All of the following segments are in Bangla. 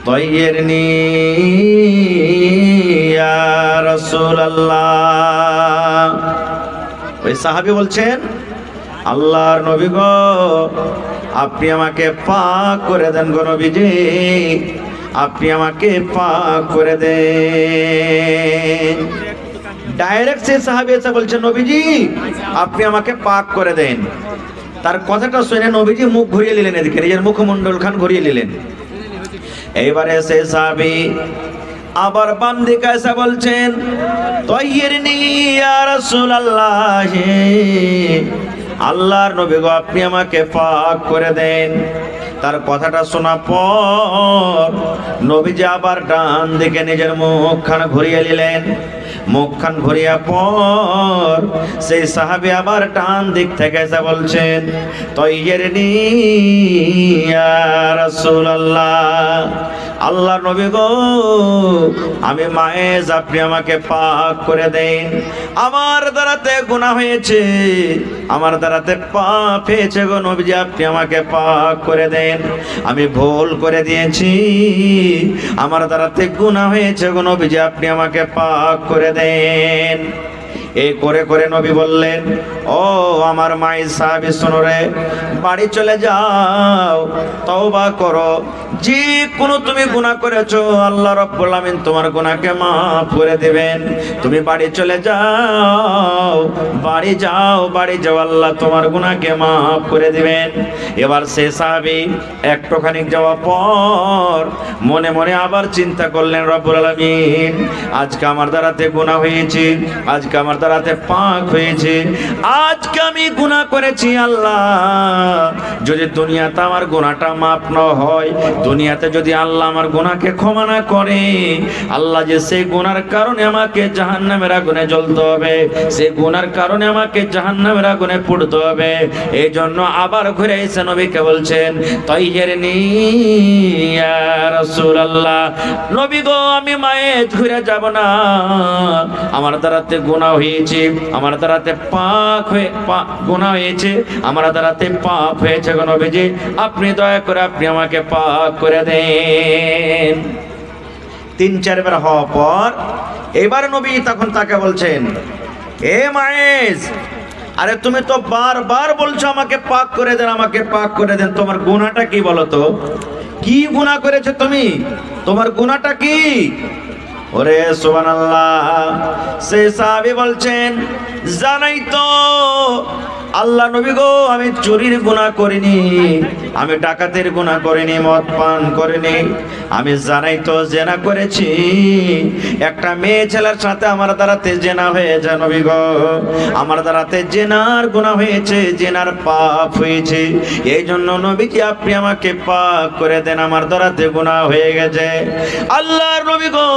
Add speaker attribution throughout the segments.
Speaker 1: তাইয়িরনি ইয়া রাসূলুল্লাহ। ওই সাহাবী বলছেন, আল্লাহর নবী গো, আপনি আমাকে পাক করে দেন গো নবীজি, আপনি আমাকে পাক করে দেন। ডাইরেক্ট সে সাহাবী এসে বলছেন, নবীজি আপনি আমাকে পাক করে দেন। তার কথাটা শুনে নবীজি মুখ ঘুরিয়ে নিলেন, এদিকে নিজের মুখমণ্ডল খান ঘুরিয়ে নিলেন। এইবারে সে সাহাবী আবার বাম দিকে এসে বলছেন, তাইয়িরনি ইয়া রাসূলুল্লাহ, আল্লাহর নবী গো আপনি আমাকে পাক করে দেন। তার কথাটা শোনা পর নবীজি আবার ডান দিকে নিজের মুখখান ঘুরিয়ে নিলেন। মুখখান ঘুরিয়া পর সেই সাহাবী আবার ডান দিক থেকে এসে বলছেন, তাইয়িরনি ইয়া রাসূলুল্লাহ, আল্লাহর নবী গো আমি মায়েজ, আপনি আমাকে পাক করে দেন। আমার দ্বারাতে গুনাহ হয়েছে, আমার দ্বারাতে পাপ হয়েছে গো নবীজি, আপনি আমাকে পাক করে দেন। আমি ভুল করে দিয়েছি, আমার দ্বারাতে গুনাহ হয়েছে গো নবীজি, আপনি আমাকে পাক করে দেন। এই করে করে নবী বললেন, ও আমার মাই সাহাবী শোনো রে, বাড়ি চলে যাও, তওবা করো। যে কোনো তুমি গুনাহ করেছো আল্লাহ রাব্বুল আমিন তোমার গুনাহকে মাফ করে দিবেন। তুমি বাড়ি চলে যাও, বাড়ি যাও, বাড়ি যাও, আল্লাহ তোমার গুনাহকে মাফ করে দিবেন। এবার সে সাহাবী একটুখানি যাওয়ার পর মনে মনে আবার চিন্তা করলেন, রব্বুল আলামিন আজকে আমার দ্বারাতে গুনাহ হয়েছে, আজকে আমার দ্বারাতে পাক হয়েছে, আজকে আমি গুনাহ করেছি। আল্লাহ যদি দুনিয়াতে আমার গুনাহটা মাফ না হয়, দুনিয়াতে যদি আল্লাহ আমার গুনাহকে ক্ষমা না করে, আল্লাহ যে সেই গুনার কারণে আমাকে জাহান্নামের আগুনে জ্বলতে হবে, সেই গুনার কারণে আমাকে জাহান্নামের আগুনে পুড়তে হবে। এই জন্য আবার ঘুরে এসে নবীকে বলছেন, তাইয়িরনি ইয়া রাসূলুল্লাহ, নবী গো আমি মায়ের ঘুরে যাব না, আমার দ্বারাতে গুনাহ হয়েছে, আমার দ্বারাতে পাক হয়ে গুনাহ হয়েছে, আমার দ্বারাতে পাপ হয়েছে গো নবীজি, আপনি দয়া করে আপনি আমাকে পাক করে দেন। 3-4 বার হওয়ার পর এবার নবী তখন তাকে বলছেন, এ মায়েজ, আরে তুমি তো বারবার বলছো আমাকে পাক করে দেন, আমাকে পাক করে দেন, তোমার গুনাহটা কি বলো তো? কি গুনাহ করেছো তুমি? তোমার গুনাহটা কি? ওরে সুবহানাল্লাহ। সেই সাহাবী বলছেন, জানাই তো আল্লাহ নবী গো, আমি চুরির গুনাহ করিনি, আমি ডাকাতের গুনাহ করিনি, মদ পান করিনি, আমি জানাই তো জেনা করেছি, একটা মেয়ে ছেলের সাথে আমার দ্বারাতে জেনা হয়েছে নবী গো, আমার দ্বারাতে জেনার গুনাহ হয়েছে, জেনার পাপ হয়েছে। এই জন্য নবীজি আপনি আমাকে পাক করে দেন, আমার দ্বারাতে গুনাহ হয়ে গেছে। আল্লাহর নবী গো,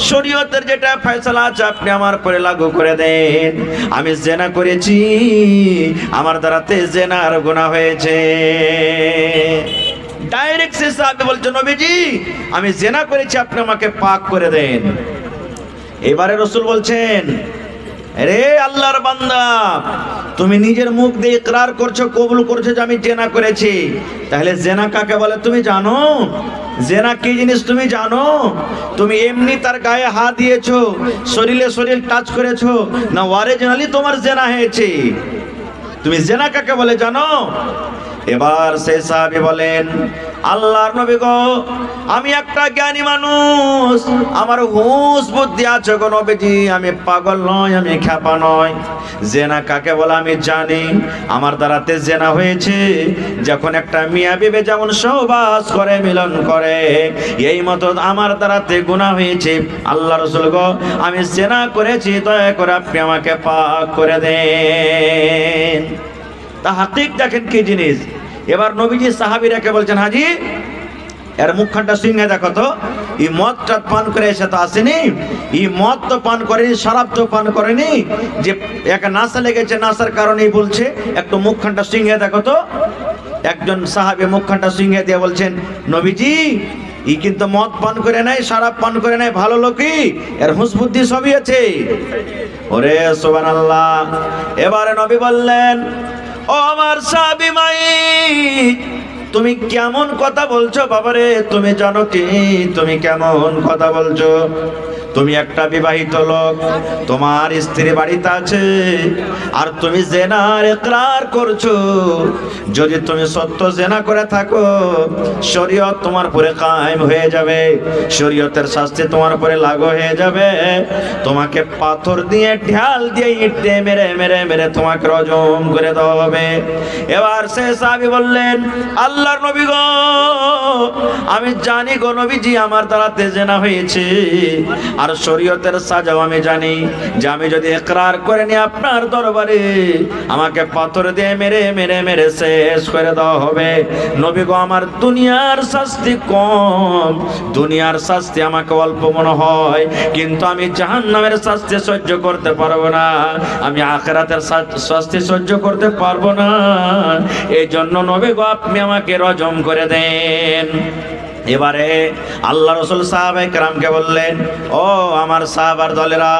Speaker 1: শরীয়তের যেটা ফয়সালা আছে আপনি আমার পরে লাগু করে দেন। আমি জেনা করেছি, আমার দ্বারাতে জেনার গুনাহ হয়েছে। ডাইরেক্ট সে সাহাবী বলছে, নবীজি আমি জেনা করেছি, আপনি আমাকে পাক করে দেন। এবারে রাসূল বলছেন, রে আল্লাহর বান্দা, তুমি নিজের মুখ দিয়ে ইকরার করছো, কবুল করছো যে আমি জেনা করেছি, তাহলে জেনা কাকে বলে তুমি জানো? জেনা কি জিনিস তুমি জানো? তুমি এমনি তার গায়ে হাত দিয়েছো, শরীরে শরীর টাচ করেছো, না অরিজিনালি তোমার জেনা হয়েছে? তুমি জেনা কাকে বলে জানো? এবার সেই সাহাবী বলেন, আল্লাহর নবী গো, আমি একটা জ্ঞানী মানুষ, আমার হুঁশ বুদ্ধি আছে গো নবীজি, আমি পাগল নয়, আমি খেপা নয়। জেনা কাকে বলে আমি জানি, আমার দ্বারাতে জেনা হয়েছে যখন একটা মিয়া বিবি যেমন সহবাস করে, মিলন করে, এই মতো আমার দ্বারাতে গুনাহ হয়েছে। আল্লাহ রাসূল গো, আমি জেনা করেছি, দয়া করে আপনি আমাকে পাক করে দেন। তা হাকিক দেখেন কি জিনিস। এবার নবীজি সাহাবীরাকে বলছেন, হাজি এর মুখখানটা সিংহে দেখো তো, এই মদটা পান করে এসে তো আসেনি, এই মদ তো পান করেনি, শরাব তো পান করেনি, যে একা নাশা লেগেছে, নাশার কারণেই বলছে, একটু মুখখানটা সিংহে দেখো তো। একজন সাহাবী মুখখানটা সিংহে দিয়ে বলছেন, নবীজি ই কিন্তু মদ পান করে নাই, শরাব পান করে নাই, ভালো লোকই, এর হুঁশ বুদ্ধি সবই আছে। ওরে সুবহানাল্লাহ। এবারে নবী বললেন, ও আমার সাহাবী মাই, তুমি কেমন কথা বলছো বাবারে, তুমি জানো কি তুমি কেমন কথা বলছো? তুমি একটা বিবাহিত লোক, তোমার স্ত্রী বাড়িতে আছে, আর তুমি জেনার ইকরার করছো। যদি তুমি সত্য জেনা করে থাকো, শরীয়ত তোমার উপরে কায়েম হয়ে যাবে, শরীয়তের শাস্তি তোমার উপরে লাগু হয়ে যাবে। তোমাকে পাথর দিয়ে, ঢাল দিয়ে, ইট দিয়ে মেরে মেরে মেরে তোমাকে রজম করে দেওয়া হবে। এবার সে সাহাবী বললেন, আল্লাহর নবী গো, আমি জানি গো নবীজি আমার দ্বারাতে জেনা হয়েছে, আর শরীয়তের সাজাও আমি জানি যে আমি যদি ইকরার করে নি আপনার দরবারে, আমাকে পাথর দিয়ে মেরে মেরে মেরে শেষ করে দেওয়া হবে। নবী গো, আমার দুনিয়ার শাস্তি কম, দুনিয়ার শাস্তি আমাকে অল্প মনে হয়, কিন্তু আমি জাহান্নামের শাস্তি সহ্য করতে পারবো না, আমি আখিরাতের শাস্তি সহ্য করতে পারবো না। এই জন্য নবী গো, আপনি আমাকে রজম করে দেন। এবারে আল্লাহ রাসূল সাহাবায়ে কেরামকে বললেন, ও আমার সাহাবার দলেরা,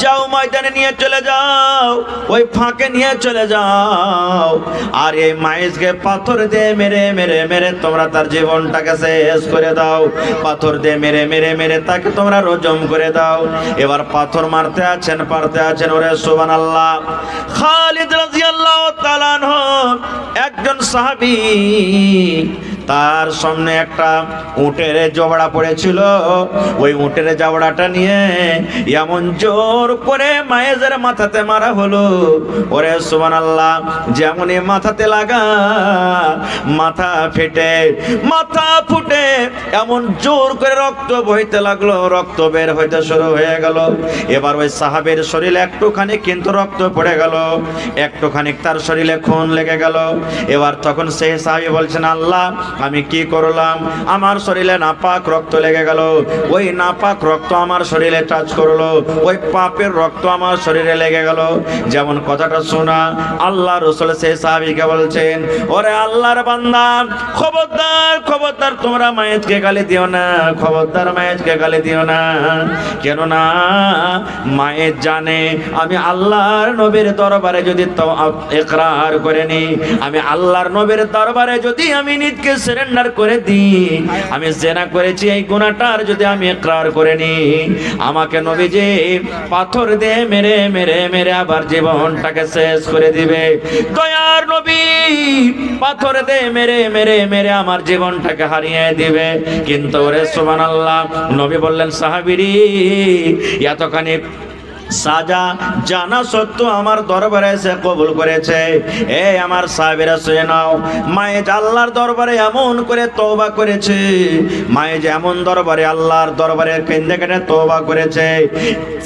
Speaker 1: যাও ময়দানে নিয়ে চলে যাও, ওই ফাঁকে নিয়ে চলে যাও, আর এই মাইজকে পাথর দিয়ে মেরে মেরে মেরে তোমরা তার জীবনটাকে শেষ করে দাও, পাথর দিয়ে মেরে মেরে মেরে তাকে তোমরা রজম করে দাও। এবার পাথর মারতে আছেন, ওরে সুবহানাল্লাহ। খালিদ রাদিয়াল্লাহু তাআলা আনহু একজন সাহাবী, তার সামনে একটা উটের জবড়া পড়েছিল, ওই উটের জবড়াটা নিয়ে এমন জোর করে মায়েজের মাথাতে মারা হলো, ওরে সুবহানাল্লাহ। যেমনই মাথাতে লাগা, মাথা ফুটে এমন জোর করে রক্ত বইতে লাগলো, রক্ত বের হইতে শুরু হয়ে গেল। এবার ওই সাহাবের শরীরে একটুখানি কিন্তু রক্ত পড়ে গেল, একটুখানি তার শরীরে খুন লেগে গেল। এবার তখন সেই সাহাবী বলছেন, আল্লাহ আমি কি করলাম, আমার শরীরে নাপাক রক্ত লেগে গেল, ওই নাপাক রক্ত আমার শরীরে টাচ করলো, ওই পাপের রক্ত আমার শরীরে লেগে গেল। যেমন কথাটা শোনা, আল্লাহ রাসূল সেই সাহাবীকে বলছেন, ওরে আল্লাহর বান্দা, খবরদার খবরদার তোমরা মায়েতকে গালি দিও না, খবরদার মায়েতকে গালি দিও না। কেন না, মায়ের জানে আমি আল্লাহর নবীর দরবারে যদি ইকরার করে নি, আমি আল্লাহর নবীর দরবারে যদি আমি নিজকে সারেন্ডার করে দিই, আমি জেনা করেছি এই গুনাহটার যদি আমি ইকরার করে নি, আমাকে নবীজি পাথর দিয়ে মেরে মেরে মেরে আবার জীবনটাকে শেষ করে দিবে। দয়ার নবী পাথর দিয়ে মেরে মেরে মেরে আমার জীবনটাকে হারিয়ে দিবে। কিন্তু ওরে সুবহানাল্লাহ, নবী বললেন, সাহাবীরি এতখানি সাজা জানা সত্ত্বেও আমার দরবারে এসে কবুল করেছে। এই আমার সাহাবীরা শুনে নাও, মায়েজ আল্লাহর দরবারে এমন করে তওবা করেছে, মায়েজ এমন দরবারে আল্লাহর দরবারে কেঁদে কেঁদে তওবা করেছে,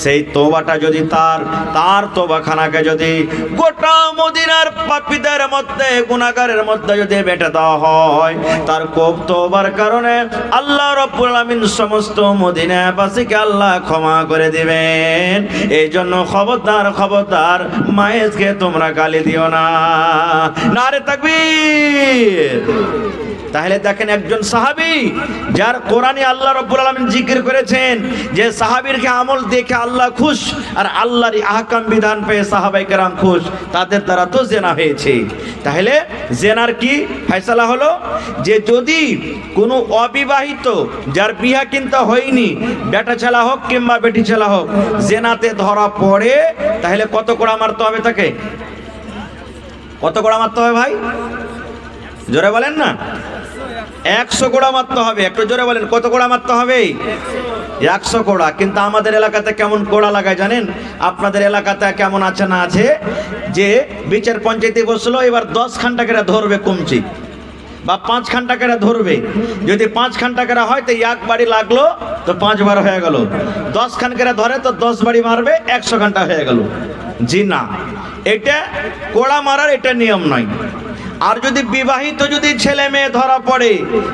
Speaker 1: সেই তওবাটা যদি তার তওবাখানাকে যদি গোটা মদিনার পাপীদের মধ্যে, গুনাহগারের মধ্যে যদি বেটে দেওয়া হয়, তার খুব তওবার কারণে আল্লাহ রাব্বুল আলামিন সমস্ত মদিনাবাসীকে আল্লাহ ক্ষমা করে দিবেন। এই জন্য খবরদার খবরদার মায়েজকে তোমরা গালি দিও না। নারে তাকবীর। তাহলে দেখেন, একজন সাহাবী যার কোরআনে আল্লাহ রাব্বুল আলামিন জিকির করেছেন যে সাহাবীর আমল দেখে আল্লাহ খুশ, আর আল্লাহর আহকাম বিধান পেয়ে সাহাবায়ে কেরাম খুশ, তাদের দ্বারা তো জেনা হয়েছে। তাহলে জেনার কি ফয়সালা হলো, যে যদি কোনো অবিবাহিত যার বিয়া কিন্তু হয়নি, বেটা ছেলা হোক কিংবা বেটি ছেলা হোক, জেনাতে ধরা পড়ে, তাহলে কত কোড়া মারতে হবে তাকে? কত কোড়া মারতে হবে ভাই? জোরে বলেন না। 100 কোড়া মারতে হবে। একটু জোরে বলেন, কত কোড়া মারতে হবে? 100 কোড়া। কিন্তু আমাদের এলাকাতে কেমন কোড়া লাগায় জানেন? আপনাদের এলাকাতে কেমন আছে না আছে, যে বিচার পঞ্চায়েতে বসলো, এবার 10 খান টাকারা ধরবে কমছি, বা 5 খান টাকারা ধরবে। যদি 5 খান টাকারা হয় তো এক বাড়ি লাগলো তো 5 বার হয়ে গেল। 10 খান করে ধরে তো 10 বাড়ি মারবে, 100 ঘন্টা হয়ে গেল। জি না, এটা কোড়া মারার এটা নিয়ম নয়। আর যদি বিবাহিত যদি ছেলে মেয়ে ধরা পড়ে,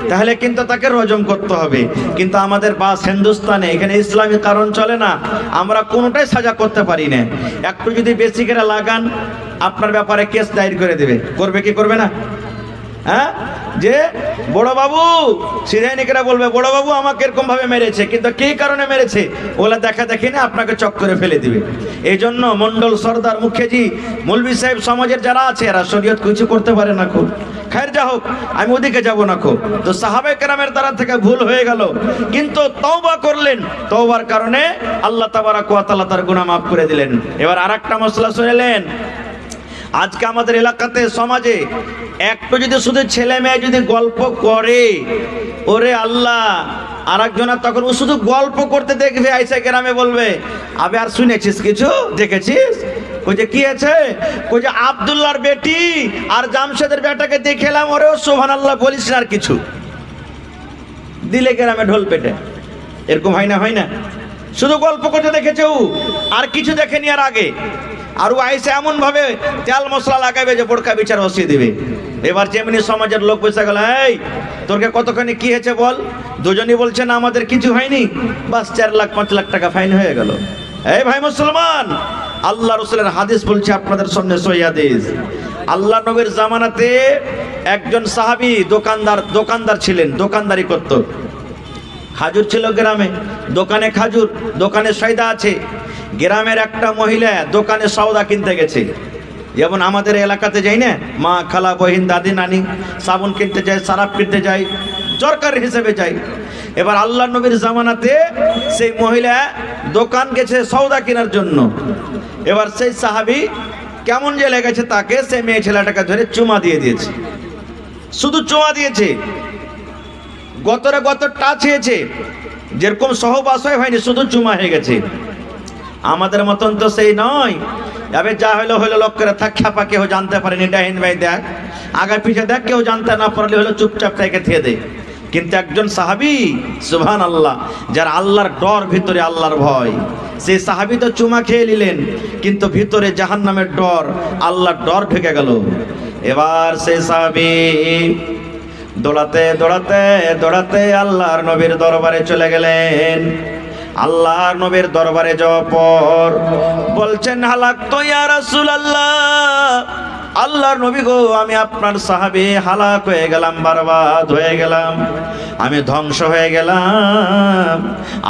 Speaker 1: তাহলে কিন্তু তাকে রজম করতে হবে। কিন্তু আমাদের বাস হিন্দুস্তানে এখানে ইসলামী কারণ চলে না, আমরা কোনোটাই সাজা করতে পারি না। একটু যদি বেশি করে লাগান, আপনার ব্যাপারে কেস দায়ের করে দেবে। করবে কি করবে না? হ্যাঁ, যে বড় বাবু সিধাইনিকেরা বলবে, বড় বাবু আমাকে এরকম ভাবে মেরেছে, কিন্তু কি কারণে মেরেছে ওগুলা দেখা দেখি না, আপনাকে চক্করে ফেলে দিবে। এই জন্য মন্ডল, সর্দার, মুখিয়াজি, মৌলভী সাহেব সমাজের যারা আছে, এরা শরীয়ত কিছু করতে পারে না খুব, খায়ের যা হোক, আমি ওদিকে যাব না খো। তো সাহাবায়ে কেরামের দ্বারা থেকে ভুল হয়ে গেল, কিন্তু তওবা করলেন, তওবার কারণে আল্লাহ তাবারক ওয়া তাআলা তার গুনাহ মাফ করে দিলেন। এবার আরেকটা মশলা শুনলেন, আজকে আমাদের এলাকাতে সমাজে একটু যদি শুধু ছেলে মেয়ে যদি গল্প করে, ওরে আল্লাহ, আরেকজনের তখন ও শুধু গল্প করতে দেখবে, আইসা গ্রামে বলবে, আবে আর শুনেছিস কিছু, দেখেছিস? কই যে কি আছে? কই যে আব্দুল্লাহর বেটি আর জামশেদের বেটাকে দেখেলাম, ওরেও সুবহানাল্লাহ বলিস না আর কিছু, দিলে গ্রামে ঢোল পেটে। এরকম হয় না, হয় না? শুধু গল্প করতে দেখেছে ও, আর কিছু দেখেনি আর আগে। আর ও আইসে এমন ভাবে তেল মশলা লাগাবে যে বোরকা বিচার বসিয়ে দিবে। এবার যেমনি সমাজের লোক বসে গেল, এই তোরকে কতখানি কি হয়েছে বল, দুজনই বলছে না আমাদের কিছু হয়নি, বাস 4 লাখ 5 লাখ টাকা ফাইন হয়ে গেল। এই ভাই মুসলমান, আল্লাহ রাসূলের হাদিস বলছে আপনাদের সামনে, সহিহ হাদিস। আল্লাহ নবীর জামানাতে একজন সাহাবী দোকানদার ছিলেন, দোকানদারি করত। খাজুর ছিল গ্রামে, দোকানে খাজুর, দোকানে সয়দা আছে। গ্রামের একটা মহিলা দোকানে সওদা কিনতে গেছে, যেমন আমাদের এলাকাতে যাই না, মা, খালা, বহিন, দাদি, নানি সাবুন কিনতে যায়, সারাপ কিনতে যায়, দরকার হিসেবে যায়। এবার আল্লাহ নবীর জামানাতে সেই মহিলা দোকান গেছে সওদা কেনার জন্য। এবার সেই সাহাবী কেমন যে লেগেছে তাকে, সেই মেয়ে ছেলেটাকে ধরে চুমা দিয়ে দিয়েছে। শুধু চুমা দিয়েছে, গতরে গত টাচ হয়েছে, যেরকম সহবাসয় হয়নি, শুধু চুমা হয়ে গেছে। আমাদের মতন তো সেই নয়, এবার যা হইলো হইলো, লোক করে থাক, খ্যাপা কেউ জানতে পারেনি, ডাইন ভাই দেখ, আগে পিছে দেখ, কেউ জানতে না পারলে হলো চুপচাপ থেকে থিয়ে দে। কিন্তু একজন সাহাবী, সুবহানাল্লাহ, যার আল্লাহর ডর, ভিতরে আল্লাহর ভয়, সেই সাহাবী তো চুমা খেয়ে নিলেন, কিন্তু ভিতরে জাহান্নামের ডর, আল্লাহর ডর ঢুকে গেল। এবার সেই সাহাবী দৌড়াতে দৌড়াতে দৌড়াতে আল্লাহর নবীর দরবারে চলে গেলেন। আল্লাহর নবীর দরবারে যাওয়ার পর বলছেন, হালাক তো ইয়া রাসূলুল্লাহ, আল্লাহর নবী গো, আমি আপনার সাহাবী, হালাক হয়ে গেলাম, বরবাদ হয়ে গেলাম, আমি ধ্বংস হয়ে গেলাম।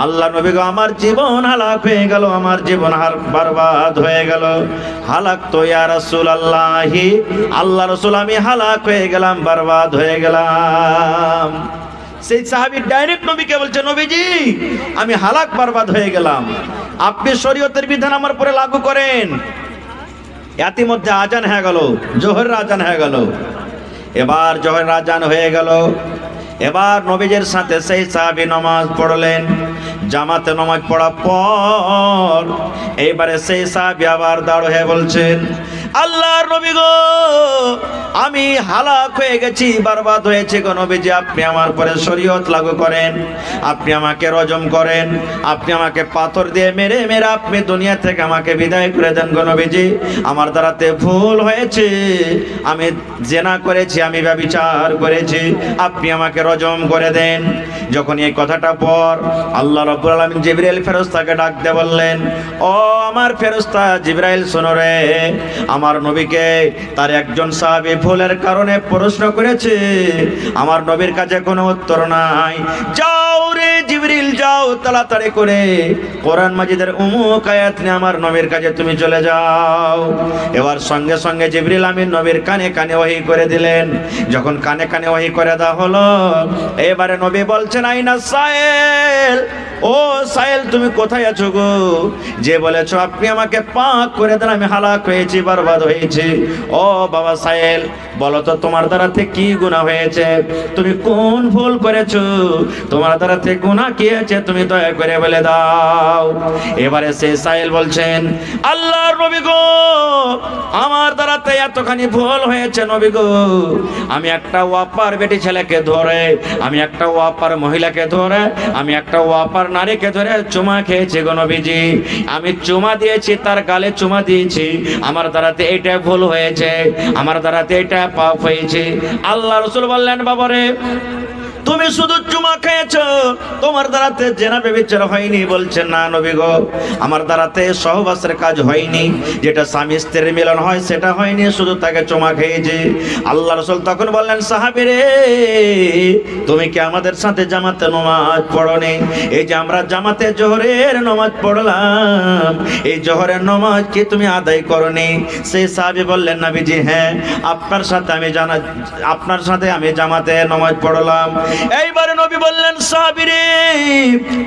Speaker 1: আল্লাহ নবী গো, আমার জীবন হালাক হয়ে গেল, আমার জীবন বরবাদ হয়ে গেল। হালাক তো ইয়া রাসূলুল্লাহ, আল্লাহ রাসূল, আমি হালাক হয়ে গেলাম, বরবাদ হয়ে গেলাম। সেই সাহাবী ডাইরেক্ট নবীকে বলছে, নবীজি, আমি হালাক বরবাদ হয়ে গেলাম, আপনি শরীয়তের বিধান আমার পরে লাগু করেন। ইতিমধ্যে আজান হয়ে গেল, জোহরের আজান হয়ে গেল। এবার জোহরের আজান হয়ে গেল, এবার নবীজির সাথে সেই সাহাবী নামাজ পড়লেন। জামাতে নামাজ পড়ার পর এইবারে সেই সাহাবী আবার দাঁড় হয়ে বলছেন, আল্লাহর নবী গো, আমি হালাক হয়ে গেছি, বরবাদ হয়েছে গো নবীজি, আপনি আমার পরে শরীয়ত লাগু করেন, আপনি আমাকে রজম করেন, আপনি আমাকে পাথর দিয়ে মেরে মেরে আপনি দুনিয়া থেকে আমাকে বিদায় করে দেন গো নবীজি, আমার দ্বারাতে ভুল হয়েছে, আমি জিনা করেছি, আমি ব্যভিচার করেছি, আপনি আমাকে রজম করে দেন। যখন এই কথাটা পর আল্লাহ রাব্বুল আলামিন জিবরাইল ফেরেশতাকে ডাক দিয়ে বললেন, ও আমার ফেরেশতা জিবরাইল, শোনো রে, আমার নবীকে তার একজন সাহাবী ভুলের কারণে প্রশ্ন করেছে, আমার নবীর কাছে কোনো উত্তর নাই। যাও রে জিবরিল, যাও তাড়াতাড়ি করে কোরআন মাজিদের অমুক আয়াত নিয়ে আমার নবীর কাছে তুমি চলে যাও। এবার সঙ্গে সঙ্গে জিবরিল আমিন নবীর কানে কানে ওহী করে দিলেন। যখন কানে কানে ওহী করে দেওয়া হলো, এবারে নবী বলছেন, আইনা সাইল, ও সাইল, তুমি কোথায় আছো গো? যে বলেছো আপনি আমাকে পাক করে দেন, আমি হালাক হয়েছি, বরবাদ হয়েছি। ও বাবা সাইল, বলো তো তোমার দ্বারাতে কি গুনাহ হয়েছে, তুমি কোন ভুল করেছো, তোমার দ্বারাতে গুনাহ কি হয়েছে, তুমি দয়া করে বলে দাও। এবারে সে সাইল বলছেন, আল্লাহর নবী গো, আমার দ্বারাতে এতখানি ভুল হয়েছে নবী গো, আমি একটা ওয়াপার বেটি ছেলেকে ধরে, আমি একটা ওয়াপার মহিলাকে ধরে, আমি একটা ওয়াপার নারীকে ধরে চুমা খেয়েছি গো নবীজি, আমি চুমা দিয়েছি, তার গালে চুমা দিয়েছি, আমার দ্বারাতে এটা ভুল হয়েছে, আমার দ্বারাতে এটা পাপ হয়েছে। আল্লাহ রাসূল বললেন, বাবারে, তুমি শুধু চুমা খেয়েছো, তোমার দ্বারাতে জেনা ব্যভিচার হয়নি। বলছেন না নবী গো, আমার দ্বারাতে সহবাসের কাজ হয়নি, যেটা স্বামী স্ত্রীর মিলন হয় সেটা হয়নি, শুধু তাকে চুমা খেয়েছে। আল্লাহ রাসূল তখন বললেন, সাহাবী রে, তুমি কি আমাদের সাথে জামাতে নামাজ পড়োনি? এই যে আমরা জামাতে জোহরের নামাজ পড়লাম, এই জোহরের নামাজ কি তুমি আদায় করোনি? সেই সাহাবী বললেন, নবীজি হ্যাঁ, আপনার সাথে আমি জামাতে নামাজ পড়লাম। এইবারে নবী বললেন, সাহাবী রে,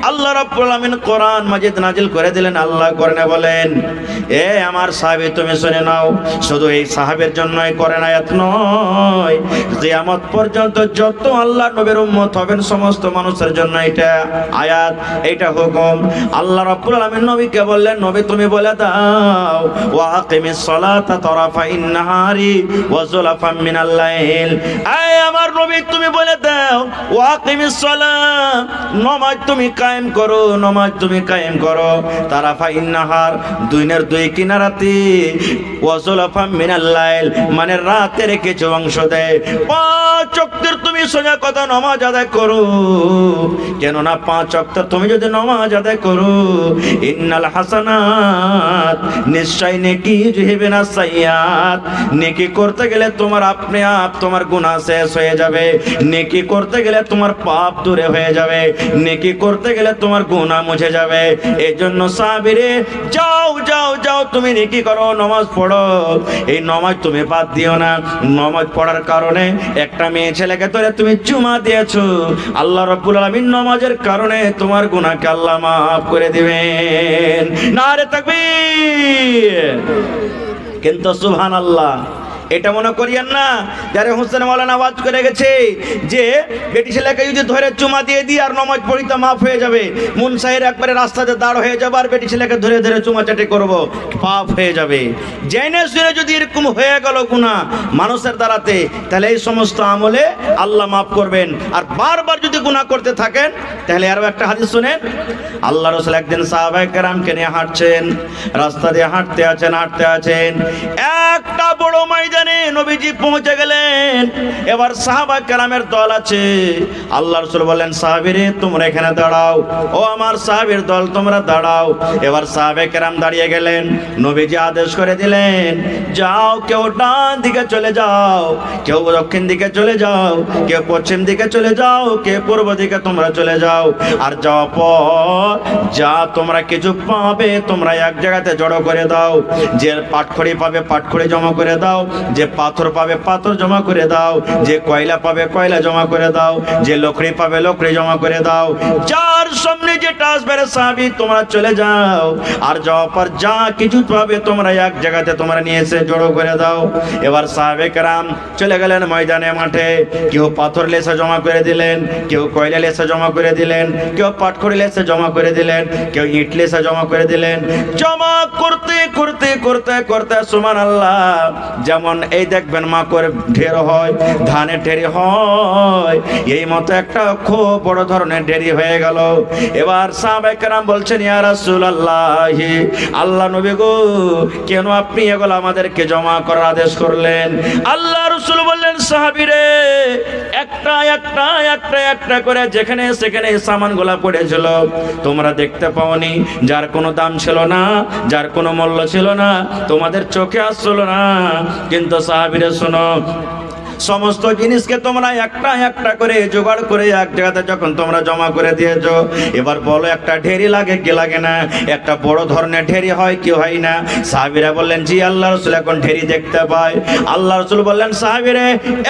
Speaker 1: আল্লাহ রাব্বুল আলামিন কোরআন মাজিদ নাজিল করে দিলেন। আল্লাহ কোরআনে বলেন, এ আমার সাহাবী তুমি শুনে নাও, শুধু এই সাহাবীর জন্যই কোরআন আয়াত নয়, কিয়ামত পর্যন্ত যত আল্লাহ নবীর উম্মত হবেন সমস্ত মানুষের জন্য এটা আয়াত, এটা হুকুম। আল্লাহ রাব্বুল আলামিন নবীকে বললেন, নবী তুমি বলে দাও, ওয়া আকিমিস সালাতা তারাফাইন নাহারি ওয়া যুলাফাম মিনাল লাইল। এই আমার নবী তুমি বলে দাও, ওয়া আকিমিস সালাত, নামাজ তুমি কায়েম করো, নামাজ তুমি কায়েম করো, তারাফাইন নাহার, দুইনের দুই কিনারাতে, ওয়া যুলাফাম মিনাল লাইল, মানে রাতের কিছু অংশ দেয়। 5 ওয়াক্তের তুমি সোজা কথা নামাজ আদায় করো, কেননা 5 ওয়াক্ত তুমি যদি নামাজ আদায় করো, ইন্নাল হাসানাত, নিশ্চয় নেকি যুহিবিনা সাইয়াত, নেকি করতে গেলে তোমার আপনি আপ তোমার গুনাহ শেষ হয়ে যাবে, নেকি করতে গেলে তোমার পাপ দূরে হয়ে যাবে, নেকি করতে গেলে তোমার গুনাহ মুছে যাবে। এজন্য সাহাবীরে, যাও যাও যাও, তুমি নেকি করো, নামাজ পড়ো। এই নামাজ তুমি বাদ দিও না। নামাজ পড়ার কারণে একটা মেয়ে ছেলেকে ধরে তুমি চুমা দিয়েছো, আল্লাহ রাব্বুল আলামিন নামাজের কারণে তোমার গুনাহকে আল্লাহ মাফ করে দিবেন। নারে তাকবীর। কিন্তু সুবহানাল্লাহ, এটা মনে করিয়েন না যারে হোসেন মাওলানা আওয়াজ করে গেছে যে বেটি ছেলেকে যদি ধরে চুমা দিয়ে দিই আর নামাজ পড়ি তো মাফ হয়ে যাবে। মুনসাহের একবারে রাস্তাতে দাঁড় হয়ে যাবে আর বেটি ছেলেকে ধরে ধরে চুমা চাটি করবো, পাপ হয়ে যাবে। জেনে শুনে যদি এরকম হয়ে গেল গুনাহ মানুষের দ্বারাতে, তাহলে এই সমস্ত আমলে আল্লাহ মাফ করবেন। আর বারবার যদি গুনাহ করতে থাকেন, তাহলে আরো একটা হাদিস শুনেন। আল্লাহ রাসূল একদিন সাহাবায়ে কেরামকে নিয়ে হাঁটছেন, রাস্তা দিয়ে হাঁটতে আছেন, একটা বড় ময়দানে নবীজি পৌঁছে গেলেন। এবার সাহাবা কেরামের দল আছে। আল্লাহ রাসূল বললেন, সাহাবীরে তোমরা এখানে দাঁড়াও, ও আমার সাহাবীর দল তোমরা দাঁড়াও। এবার সাহাবে কেরাম দাঁড়িয়ে গেলেন। নবীজি আদেশ করে দিলেন, যাও, কেউ ডান দিকে চলে যাও, কেউ দক্ষিণ দিকে চলে যাও, কেউ পশ্চিম দিকে চলে যাও, কেউ পূর্ব দিকে তোমরা চলে যাও। আর যাওয়ার পর যা তোমরা কিছু পাবে তোমরা এক জায়গাতে জড়ো করে দাও। যে পাটখড়ি পাবে পাটখড়ি জমা করে দাও, যে পাথর পাবে পাথর জমা করে দাও, যে কয়লা পাবে কয়লা জমা করে দাও, যে লকড়ি পাবে লকড়ি জমা করে দাও। যার সামনে যেটা আসবে রে সাহাবী তোমরা চলে যাও, আর যাওয়ার পর যা কিছু পাবে তোমরা এক জায়গাতে তোমরা নিয়ে এসে জড়ো করে দাও। এবার সাহাবে কেরাম চলে গেলেন ময়দানে মাঠে। কেউ পাথর লেসে জমা করে দিলেন, কেউ কয়লা লেসে জমা করে দিলেন, কেউ পাটখড়ি লেসে জমা করে দিলেন, কেউ ইট লেসে জমা করে দিলেন। জমা করতে করতে করতে করতে সুবহানাল্লাহ, যেমন এই দেখবেন মাকড় ঢের হয়, ধানের ঢেরি হয়, এই মতো একটা খুব বড় ধরনের ঢেরি হয়ে গেল। এবার সাহাবায়ে কেরাম বলছেন, ইয়া রাসূলুল্লাহ, আল্লাহ নবী গো, কেন আপনি এগুলো আমাদেরকে জমা করার আদেশ করলেন? আল্লাহ রাসূল বললেন, সাহাবীরে, একটা একটা একটা একটা করে যেখানে সেখানে সামানগুলা পড়েছিল তোমরা দেখতে পাওনি, যার কোনো দাম ছিল না, যার কোনো মূল্য ছিল না, তোমাদের চোখে আসছিল না। কিন্তু সাহাবীরা শোনো, সমস্ত জিনিসকে তোমরা একটা একটা করে জোগাড় করে এক জায়গাতে যখন তোমরা জমা করে দিয়েছো, এবার বলো একটা ঢেরি লাগে কি লাগে না? একটা বড় ধরনের ঢেরি হয় কি হয় না? সাহাবীরা বললেন, জি আল্লাহ রাসূল, এখন ঢেরি দেখতে পাই। আল্লাহ রাসূল বললেন, সাহাবীরে,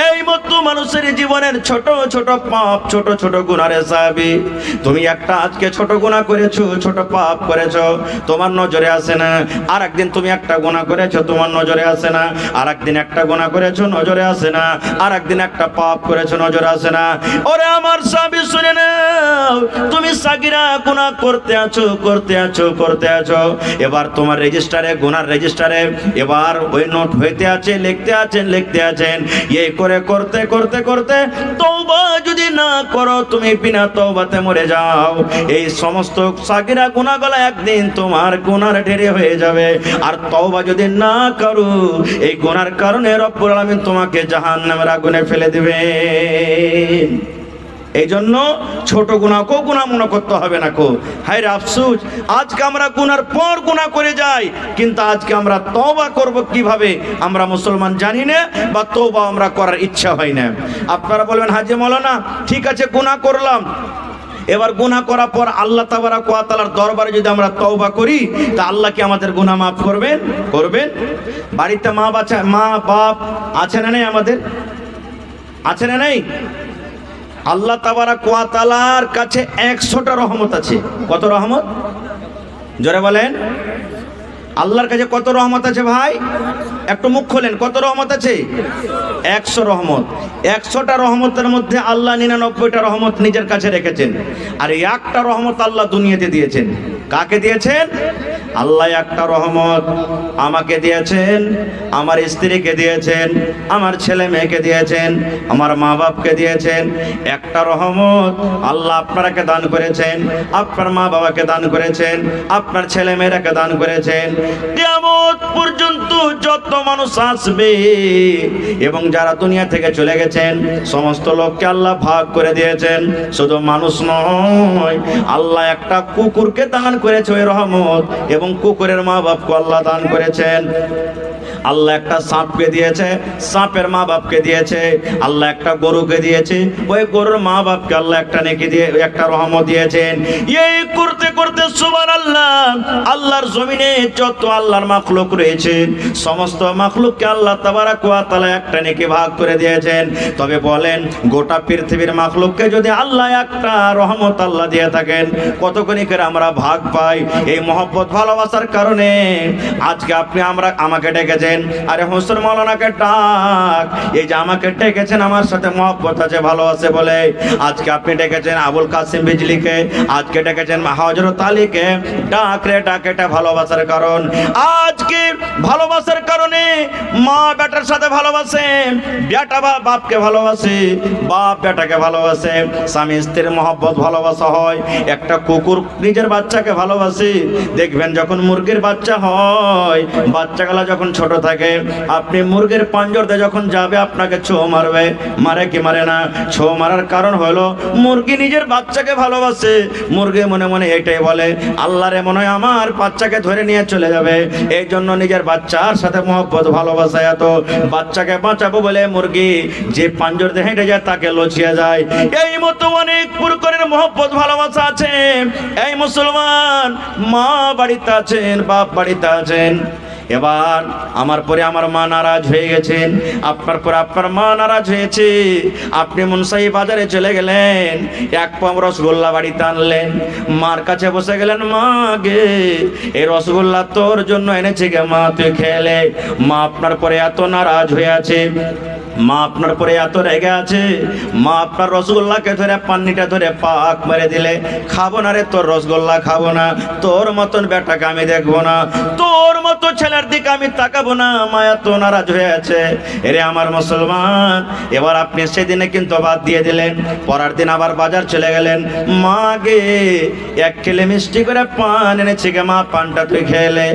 Speaker 1: এই মতো মানুষের জীবনের ছোট ছোট পাপ, ছোট ছোট গুনাহ রে সাহাবী, তুমি একটা আজকে ছোট গুনাহ করেছো, ছোট পাপ করেছো, তোমার নজরে আসে না। আর একদিন তুমি একটা গুনাহ করেছো, তোমার নজরে আসে না। আর একদিন একটা গুনাহ করেছো, নজরে আসে না। আর একদিন একটা পাপ করেছো, নজরে আসে না। ওরে আমার সাহাবী শুনে নাও, তুমি সাগিরা গুনাহ করতে আছো। এবার তোমার রেজিস্টারে, গুনার রেজিস্টারে এবার ওই নোট হইতে আছে, লিখতে আছেন। এই করে করতে করতে করতে তওবা যদি না করো, তুমি বিনা তওবাতে মরে যাও, এই সমস্ত সাগিরা গুনাহগুলো একদিন তোমার গুনার ঢেরে হয়ে যাবে। আর তওবা যদি না করো, এই গুনার কারণে রব্বুল আলামিন তোমাকে জাহান্নামের আগুনে ফেলে দিবেন। এই জন্য ছোট গুনাহকেও গুনাহ মনে করতে হবে না কো। হায় রে আফসোস, আজকে আমরা গুনার পর গুনাহ করে যাই, কিন্তু আজকে আমরা তওবা করব কিভাবে আমরা মুসলমান জানি না, বা তওবা আমরা করার ইচ্ছা হয় না। আপনারা বলবেন হাজী মাওলানা ঠিক আছে গুনাহ করলাম, এবার গুনাহ করার পর আল্লাহ তাবারক ওয়া তাআলার দরবারে যদি আমরা তওবা করি তা আল্লাহ কি আমাদের গুনাহ মাফ করবেন? করবেন। বাড়িতে মা বাপ আছে না নেই? আমাদের আছে না নেই? আল্লাহ তাবারক ওয়া তাআলার কাছে 100টা রহমত আছে। কত রহমত? জোরে বলেন। আল্লাহর কাছে কত রহমত আছে ভাই? একটু মুখ খোলেন, কত রহমত আছে? 100 রহমত। 100টা রহমতের মধ্যে আল্লাহ 99টা রহমত নিজের কাছে রেখেছেন, আর একটা রহমত আল্লাহ দুনিয়াতে দিয়েছেন। কাকে দিয়েছেন? আল্লাহ একটা রহমত আমাকে দিয়েছেন, আমার স্ত্রীকে দিয়েছেন, আমার ছেলে মেয়েকে দিয়েছেন, আমার মা বাপকে দিয়েছেন। একটা রহমত আল্লাহ আপনারাকে দান করেছেন, আপনার মা বাবাকে দান করেছেন, আপনার ছেলে মেয়েরাকে দান করেছেন। কিয়ামত পর্যন্ত যত মানুষ আসবে এবং যারা দুনিয়া থেকে চলে গেছেন সমস্ত লোককে আল্লাহ ভাগ করে দিয়েছেন। শুধু মানুষ নয়, আল্লাহ একটা কুকুরকে দান করেছে ওই রহমত, এবং কুকুরের মা বাপকে আল্লাহ দান করেছেন। আল্লাহ একটা সাপকে দিয়েছে, সাপের মা বাপকে দিয়েছে। আল্লাহ একটা গরুকে দিয়েছে, ওই গরুর মা বাপকে আল্লাহ একটা নেকি দিয়ে একটা রহমত দিয়েছেন। এই করতে করতে সুবহানাল্লাহ, আল্লাহর জমিনে যত আল্লাহর মাখলুক রয়েছে সমস্ত মাখলুককে আল্লাহ তাবারক ওয়া তাআলা একটা নেকি ভাগ করে দিয়েছেন। তবে বলেন, গোটা পৃথিবীর মাখলুককে যদি আল্লাহ একটা রহমত আল্লাহ দিয়ে থাকেন, কতখানি করে আমরা ভাগ পাই? এই মহব্বত ভালোবাসার কারণে আজকে আপনি আমাকে ডেকেছেন, আরে হোসেন মাওলানাকে ডাক। এই যে আমাকে ডেকেছেন, আমার সাথে মহব্বত আছে, ভালোবাসে বলে আজকে আপনি ডেকেছেন আবুল কাসিম বিজলিকে, আজকে ডেকেছেন হযরত আলীকে। ডাক রে ডাক, এটা ভালোবাসার কারণ। আজকে ভালোবাসার কারণে মা বেটার সাথে ভালোবাসে, বেটা বাপকে ভালোবাসে, বাপ বেটাকে ভালোবাসে, স্বামী স্ত্রীর মহব্বত ভালোবাসা হয়। একটা কুকুর নিজের বাচ্চাকে ভালোবাসে। দেখবেন যখন মুরগির বাচ্চা হয়, বাচ্চাগুলা যখন ছোট থাকে, আপনি মুরগির পাঞ্জরতে যখন যাবে আপনাকে ছো মারবে, মারে কি মারে না? ছো মারার কারণ হলো মুরগি নিজের বাচ্চাকে ভালোবাসে। মুরগি মনে মনে এটাই বলে, আল্লাহরে মনে হয় আমার বাচ্চাকে ধরে নিয়ে চলে যাবে, এই জন্য নিজের বাচ্চার সাথে মহব্বত ভালোবাসা এত। বাচ্চাকে বাঁচাবো বলে মুরগি যে পাঞ্জরতে হেঁটে যায় তাকে লচিয়ে যায়। এই মতো অনেক প্রকারের মহব্বত ভালোবাসা আছে। এই মুসলমান, মা বাড়িতে আছেন, বাপ বাড়িতে আছেন, এবার আমার পরে আমার মা নারাজ হয়ে গেছেন, আপনার পরে আপনার মা নারাজ হয়েছে, আপনি মুনসাই বাজারে চলে গেলেন, এক পাম রসগোল্লা বাড়িতে আনলেন, মার কাছে বসে গেলেন, মা গে এই রসগোল্লা তোর জন্য এনেছে গে মা, তুই খেলে। মা আপনার পরে এত নারাজ হয়ে আছে, মা আপনার পরে এত রেগে আছে, মা আপনার রসগোল্লাকে ধরে পান্নিটা ধরে পাক মেরে দিলে, খাবো না রে তোর রসগোল্লা, খাবো না, তোর মতন বেটাকে আমি দেখবো না, তোর মতো ছেলের দিকে আমি তাকাবো না। মা এত নারাজ হয়ে আছে। এরে আমার মুসলমান, এবার আপনি সেদিনে কিন্তু বাদ দিয়ে দিলেন, পরের দিন আবার বাজার চলে গেলেন, মা গে 1 কিলো মিষ্টি করে পান এনেছে গে মা, পানটা তুই খেলে।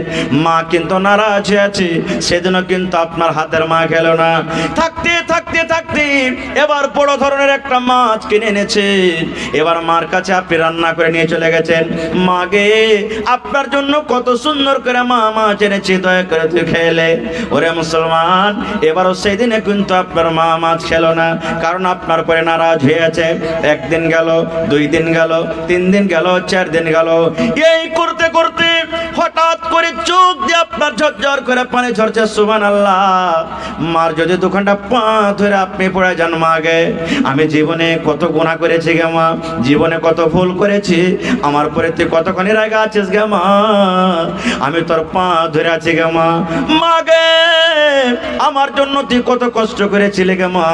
Speaker 1: মা কিন্তু নারাজ হয়ে আছে, সেদিন কিন্তু আপনার হাতের মা খেলো না। থাকতে থাকতে থাকতে এবার বড় ধরনের একটা মাছ কিনে এনেছে, এবার মার কাছে আপনি রান্না করে নিয়ে চলে গেছেন, মা গে আপনার জন্য কত সুন্দর করে মা মাছ এনেছে, দয়া করে তুই খেলে। ওরে মুসলমান, এবারও সেই দিনে কিন্তু আপনার মা মাছ খেলো না, কারণ আপনার পরে নারাজ হয়ে আছে। 1 দিন গেল, 2 দিন গেল, 3 দিন গেল, 4 দিন গেল, এই করতে করতে হঠাৎ করে চোখ দিয়ে আপনার ঝরঝর করে পানি ঝরছে। সুবহানাল্লাহ, মার যদি 2 ঘন্টা পা ধরে আপনি পড়ে যান, মা গে আমি জীবনে কত গুনাহ করেছি গে মা, জীবনে কত ভুল করেছি, আমার পরে তুই কতখানি রাগা আছিস গে মা, আমি তোর পা ধরে আছি গে মা। মা গে আমার জন্য তুই কত কষ্ট করেছিলি গে মা,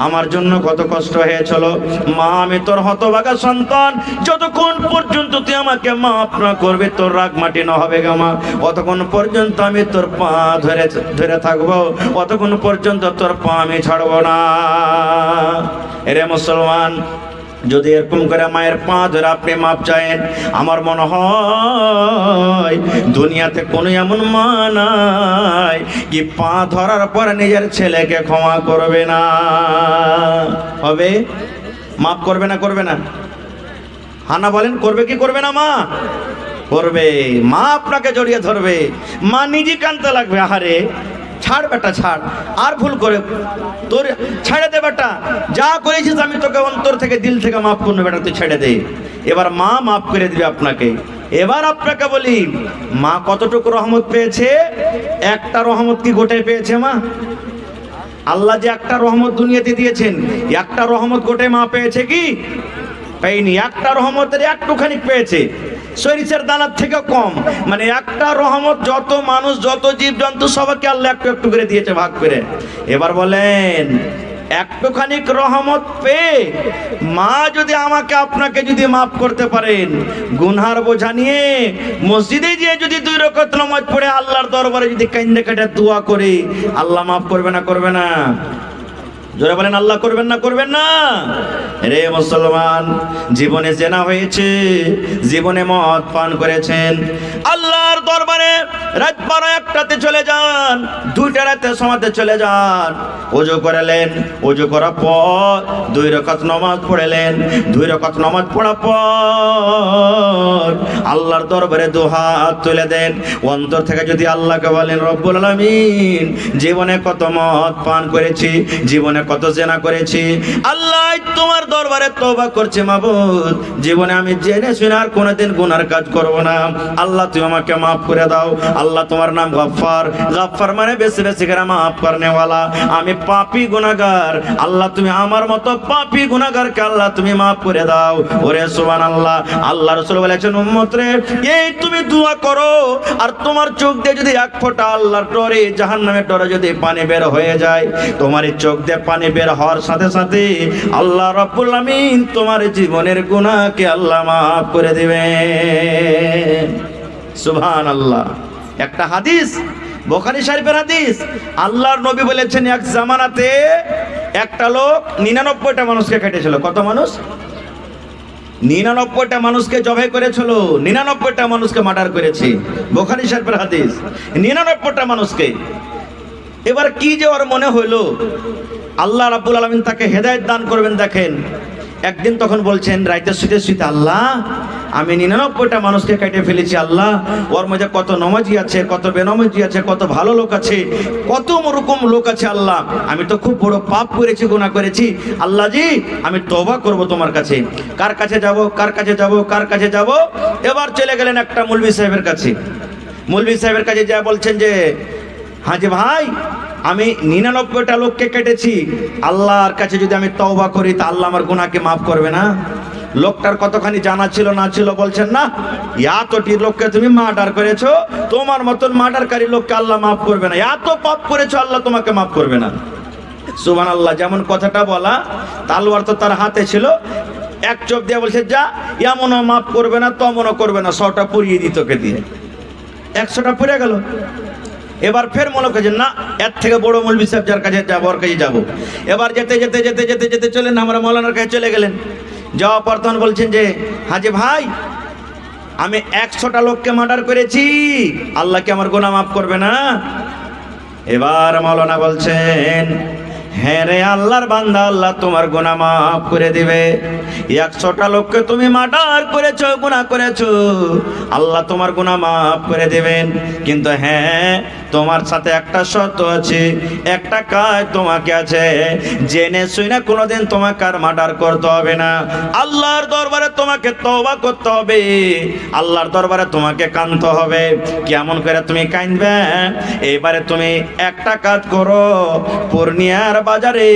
Speaker 1: আমার জন্য কত কষ্ট হয়েছিল মা, আমি তোর হতভাগা সন্তান, যতক্ষণ পর্যন্ত তুই আমাকে মাফ না করবি, তোর রাগ মাটি না হবে গে মা, অতক্ষণ পর্যন্ত আমি তোর পা ধরে থাকবো, অতক্ষণ পর্যন্ত তোর পা আমি ছাড়বো না। এরে মুসলমান, যদি এরকম করে মায়ের পা ধরে আপনি মাপ চায়েন, আমার মনে হয় দুনিয়াতে কোনো এমন মা নাই কি পা ধরার পর নিজের ছেলেকে ক্ষমা করবে না। হবে? মাফ করবে না করবে না? হানা বলেন, করবে কি করবে না? মা করবে। মা আপনাকে জড়িয়ে ধরবে, মা নিজে কানতে লাগবে, আহারে ছাড় বেটা ছাড়, আর ভুল করে তোর ছেড়ে দে বেটা, যা করেছিস আমি তোকে অন্তর থেকে দিল থেকে মাফ করবো বেটা, তুই ছেড়ে দে। এবার মা মাফ করে দিবে আপনাকে। এবার আপনাকে বলি, মা কতটুকু রহমত পেয়েছে? একটা রহমত কি গোটাই পেয়েছে মা? আল্লাহ যে একটা রহমত দুনিয়াতে দিয়েছেন, একটা রহমত গোটাই মা পেয়েছে কি? পাইনি। একটা রহমতের একটুখানি পেয়েছে, সরিষার দানার থেকে কম। মানে একটা রহমত যত মানুষ যত জীবজন্তু সবাইকে আল্লাহ একটু একটু করে দিয়েছে, ভাগ করে। এবার বলেন, একটুখানি রহমত পেয়ে মা যদি আমাকে আপনাকে যদি মাফ করতে পারেন, গুনহার বোঝা নিয়ে মসজিদে গিয়ে যদি 2 রাকাত নামাজ পড়ে আল্লাহর দরবারে যদি কাইন্দে কাটে দোয়া করে, আল্লাহ মাফ করবে না করবে না? জোরে বলেন, আল্লাহ করবেন না করবেন না? রে মুসলমান, জীবনে জেনা হয়েছে, জীবনে মদ পান করেছেন, আল্লাহর দরবারে রাত 12-1টাতে চলে যান, 2টা রাতের সময়তে চলে যান, ওযু করলেন, ওযু করার পর 2 রাকাত নামাজ পড়লেন, 2 রাকাত নামাজ পড়ার পর আল্লাহর দরবারে 2 হাত তুলে দেন, অন্তর থেকে যদি আল্লাহকে বলেন, রব্বুল আলামিন, জীবনে কত মদ পান করেছি, জীবনে কত জেনা করেছি, আল্লাহ তোমার দরবারে তওবা করছি মাবুদ, জীবনে আমি জেনে শুনে আর কোনোদিন গুনার কাজ করব না, আল্লাহ তুমি আমাকে মাফ করে দাও। আল্লাহ তোমার নাম গফফার, গফফার মানে বেশি বেশি করে মাফ করনে ওয়ালা। আমি পাপী গুনাহগার, আল্লাহ তুমি আমার মতো পাপী গুনাহগারকে আল্লাহ তুমি মাফ করে দাও। ওরে সুবহানাল্লাহ। আল্লাহ রাসূল বলেছেন, উম্মত রে, এই তুমি দোয়া করো আর তোমার চোখ দিয়ে যদি 1 ফোঁটা আল্লাহর ডরে, জাহান্নামের ডরে যদি পানি বের হয়ে যায়, তোমার এই চোখ দিয়ে পানি বের হওয়ার সাথে সাথে আল্লাহ রাব্বুল আমিন তোমার জীবনের গুনাহকে আল্লাহ মাফ করে দিবেন। সুবহানাল্লাহ। একটা হাদিস, বুখারী শরীফের হাদিস, আল্লাহর নবী বলেছেন, এক জামানাতে একটা লোক 99টা মানুষকে কেটেছিল। কত মানুষ? 99টা মানুষকে জবাই করেছিল, 99টা মানুষকে মার্ডার করেছে। বুখারী শরীফের হাদিস, 99টা মানুষকে। এবার কি যে ওর মনে হইল, আল্লাহ রাব্বুল আলামিন তাকে হেদায়েত দান করবেন। দেখেন, একদিন তখন বলছেন রাইতে শুতে শুতে, আল্লাহ আমি 99টা মানুষকে কেটে ফেলেছি, আল্লাহ ওর মধ্যে কত নমাজি আছে, কত বেনমাজি আছে, কত ভালো লোক আছে, কত রকম লোক আছে, আল্লাহ আমি তো খুব বড় পাপ করেছি, গুনাহ করেছি, আল্লাহ জি আমি তওবা করব তোমার কাছে। কার কাছে যাব, কার কাছে যাব, কার কাছে যাব? এবার চলে গেলেন একটা মৌলভী সাহেবের কাছে। মৌলভী সাহেবের কাছে যা বলছেন যে, হাজি ভাই, আমি 99টা লোককে কেটেছি, আল্লাহর কাছে যদি আমি তওবা করি তা আল্লাহ আমার গুনাহকে মাফ করবে না? লোকটার কতখানি জানা ছিল না ছিল বলছেন না, এতটি লোককে তুমি মার্ডার করেছো, তোমার মতন মার্ডারকারী লোককে আল্লাহ মাফ করবে না, এত পাপ করেছো আল্লাহ তোমাকে মাফ করবে না। সুবহানাল্লাহ। যেমন কথাটা বলা, তালওয়ার তো তার হাতে ছিল, এক চোখ দিয়ে বলছে, যা এমনও মাফ করবে না, তমনও করবে না, 100টা পুড়িয়ে দিত ওকে দিয়ে। 100টা পুড়ে গেল। এবার ফের মনে করছে, না এর থেকে বড় মৌলভী সাহেব যার কাছে যাবো, ওর কাছে যাবো। এবার যেতে যেতে যেতে যেতে যেতে চলেন আমরা মৌলানার কাছে চলে গেলেন। যাওয়া পর তখন বলছেন যে, হাজি ভাই, আমি 100টা লোককে মার্ডার করেছি, আল্লাহ কি আমার গুনাহ মাফ করবে না? এবার মাওলানা বলছেন, হ্যাঁ রে আল্লাহর বান্দা, আল্লাহ তোমার গুনাহ মাফ করে দিবে। 100টা লোককে তুমি মার্ডার করেছো, গুনাহ করেছো, আল্লাহ তোমার গুনাহ মাফ করে দেবেন। কিন্তু হ্যাঁ, তোমার সাথে একটা শর্ত আছে, একটা কাজ তোমাকে আছে, জেনে শুনে কোনোদিন তোমাকে আর মার্ডার করতে হবে না। আল্লাহর দরবারে তোমাকে তওবা করতে হবে, আল্লাহর দরবারে তোমাকে কাঁদতে হবে। কেমন করে তুমি কাঁদবে? এবারে তুমি একটা কাজ করো, পূর্ণিয়ার বাজারে,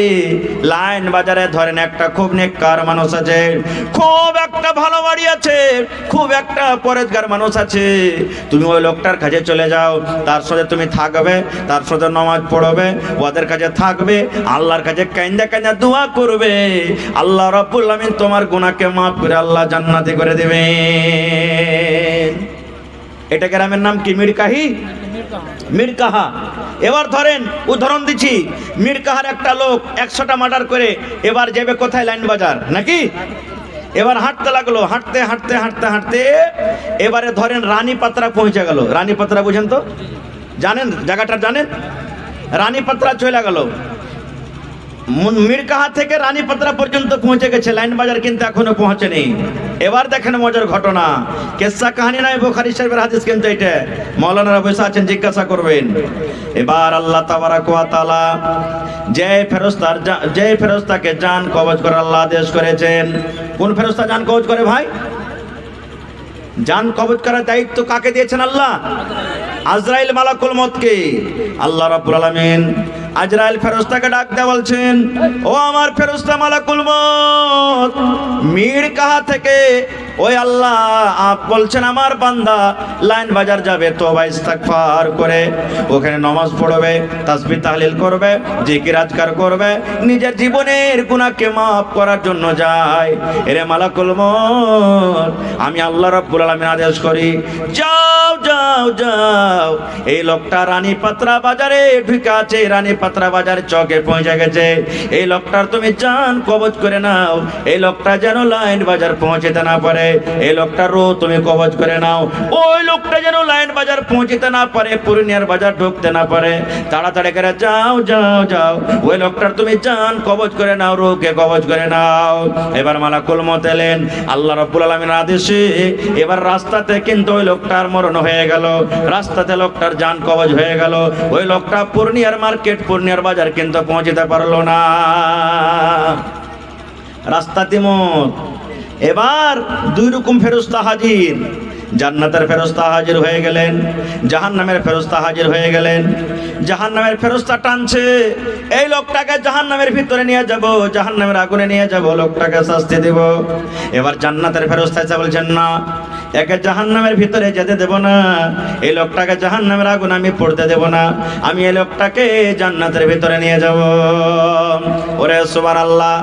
Speaker 1: লাইন বাজারে ধরেন একটা খুব নেককার মানুষ আছে, খুব একটা ভালো বাড়ি আছে, খুব একটা পরেজগার মানুষ আছে, তুমি ওই লোকটার কাছে চলে যাও, তার সাথে তুমি থাকবে, তার সাথে নামাজ পড়বে, ওদের কাছে থাকবে, আল্লাহর কাছে কাইন্দা কাইন্দা দোয়া করবে, আল্লাহ রাব্বুল আমিন তোমার গুনাহকে মাফ করে আল্লাহ জান্নাতি করে দেবে। এটা গ্রামের নাম কি? মিরকাহি, মিরকাহা। এবার ধরেন উদাহরণ দিচ্ছি, মিরকাহার একটা লোক 100টা মার্ডার করে এবার যাবে কোথায়? লাইন বাজার নাকি? এবার হাঁটতে লাগলো, হাঁটতে হাঁটতে হাঁটতে হাঁটতে এবারে ধরেন রানীপাত্রা পৌঁছে গেল। রানীপাত্রা বুঝেন তো, জানেন জায়গাটা জানেন? রানীপাত্রা চলে গেল। মিরকাহা থেকে রানীপাত্রা পর্যন্ত পৌঁছে গেছে, লাইন বাজার কিন্তু এখনো পৌঁছেনি। এবার দেখেন মজার ঘটনা, কেসা কাহিনী নয়, বুখারী শরীফের হাদিস কিন্তু এটা। মাওলানারা বসে আছেন, জিজ্ঞাসা করবেন। এবার আল্লাহ তাবারাক ওয়া তাআলা যে ফেরেশতাকে জান কবজ করার আল্লাহ আদেশ করেছেন। কোন ফেরেশতা জান কবজ করে ভাই? জান কবজ করার দায়িত্ব কাকে দিয়েছেন আল্লাহ? আজরাইল মালাকুল মউতকে। আল্লাহ রাব্বুল আলামিন আজরাইল ফেরেশতাকে ডাক দিয়ে বলছেন, ও আমার ফেরেশতা মালাকুল মউত, মিরকাহা থেকে ওই আল্লাহ আপ বলছেন আমার বান্দা লাইন বাজার যাবে, তওবা ইস্তিগফার করে ওখানে নামাজ পড়বে, তাসবিহ তাহলিল করবে, জিকির আজকার করবে, নিজের জীবনের গুনাহকে maaf করার জন্য যায়। এরে মালাকুল মউত, আমি আল্লাহ রাব্বুল আলামিন আদেশ করি, যাও যাও যাও, এই লোকটা রানীপাত্রা বাজারে ঢুকে আছে, রানীপাত্রা বাজার চকে পৌঁছে গেছে, এই লোকটার তুমি জান কবজ করে নাও, এই লোকটা যেন লাইন বাজার পৌঁছতে না পারে, এই লোকটার রূহ তুমি কবজ করে নাও, ওই লোকটা যেন লাইন বাজার পৌঁছতে না পারে, পূর্ণিয়ার বাজার ঢুকতে না পারে, তাড়াতাড়ি করে যাও যাও যাও, ওই লোকটার তুমি জান কবজ করে নাও, রূহকে কবজ করে নাও। এবার মালাকুল মউত এলেন আল্লাহ রাব্বুল আলামিনের আদেশে। এবার রাস্তাতে কিন্তু ওই লোকটার মরণ হয়ে গেল, রাস্তাতে লোকটার জান কবজ হয়ে গেল, ওই লোকটা পূর্ণিয়ার মার্কেট, পূর্ণিয়ার বাজার কিন্তু পৌঁছতে পারলো না, রাস্তাতে মত। এবার দুই রকম ফেরেশতা হাজির, জান্নাতের ফেরেশতা হাজির হয়ে গেলেন, জাহান্নামের ফেরেশতা হাজির হয়ে গেলেন। জাহান্নামের ফেরেশতা টানছে, এই লোকটাকে জাহান্নামের ভিতরে নিয়ে যাব, জাহান্নামের আগুনে নিয়ে যাব, লোকটাকে শাস্তি দেব। এবার জান্নাতের ফেরেশতা এসে বলছেন, না, একে জাহান্নামের ভিতরে যেতে দেব না, এই লোকটাকে জাহান্নামের আগুন আমি পড়তে দেব না, আমি এই লোকটাকে জান্নাতের ভিতরে নিয়ে যাব। ওরে সুবহানাল্লাহ,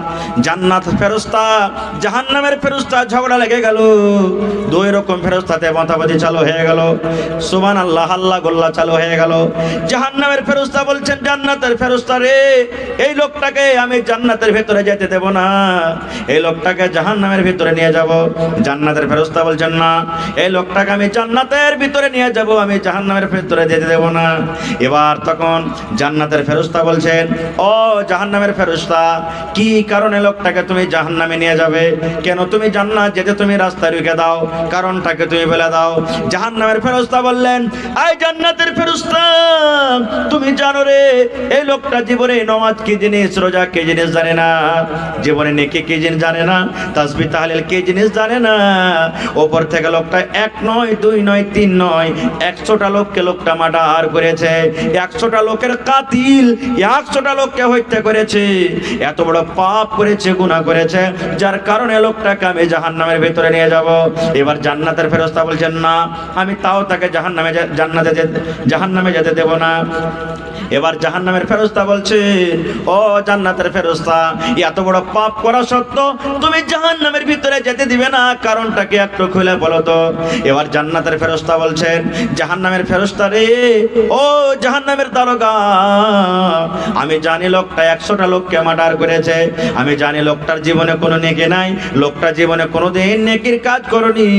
Speaker 1: জান্নাত ফেরেশতা জাহান্নামের ফেরেশতা ঝগড়া লেগে গেল, দুই রকম ফেরেশতাতে মাতামাতি চালু হয়ে গেল। সুবহানাল্লাহ, আল্লাহ গোল্লা চালু হয়ে গেল। জাহান্নামের ফেরেশতা বলছেন, জান্নাতের ফেরেশতা রে, এই লোকটাকে আমি জান্নাতের ভিতরে যেতে দেব না, এই লোকটাকে জাহান্নামের ভিতরে নিয়ে যাব। জান্নাতের ফেরেশতা বলছেন, না, এই লোকটাকে আমি জান্নাতের ভিতরে নিয়ে যাব, আমি জাহান্নামের ভিতরে যেতে দেব না। এবার তখন জান্নাতের ফেরেশতা বলছেন, ও জাহান্নামের ফেরেশতা, কি কারণে লোকটাকে তুমি জাহান্নামে নিয়ে যাবে? কেন তুমি জান্নাত যেতে তুমি রাস্তা রুখে দাও, কারণটাকে তুমি বলে দাও। জাহান্নামের ফেরেশতা বললেন, এই জান্নাতের ফেরেশতা, তুমি জানো রে, এই লোকটা জীবনে নামাজ কি জিনিস, রোজা কি জিনিস জানে না, জীবনে নেকি কি জিনিস জানে না, তাসবিহ তাহলিল কি জিনিস জানে না। ওপর থেকে লোকটা এক নয়, দুই নয়, তিন নয়, 100টা লোককে লোকটা মার্ডার করেছে, 100টা লোকের কাতিল, 100টা লোককে হত্যা করেছে, এত বড় পাপ করেছে, গুনাহ করেছে, যার কারণে লোকটাকে আমি জাহান্নামের ভিতরে নিয়ে যাব। এবার জান্নাতের ফেরেশতা বলছেন, না, আমি তাও তাকে জাহান্নামে যেতে দেব না। এবার জাহান্নামের ফেরেশতা বলছে, ও জান্নাতের ফেরেশতা, এত বড় পাপ করা সত্ত্বেও তুমি জাহান্নামের ভিতরে যেতে দিবে না, কারণটা কি একটু খুলে বলো তো। এবার জান্নাতের ফেরেশতা বলছেন, জাহান্নামের ফেরেশতা রে, ও জাহান্নামের দারোগা, আমি জানি লোকটা 100টা লোককে মার্ডার করেছে, আমি জানি লোকটার জীবনে কোনো নেকি নাই, লোকটা জীবনে কোনোদিন নেকির কাজ করনি,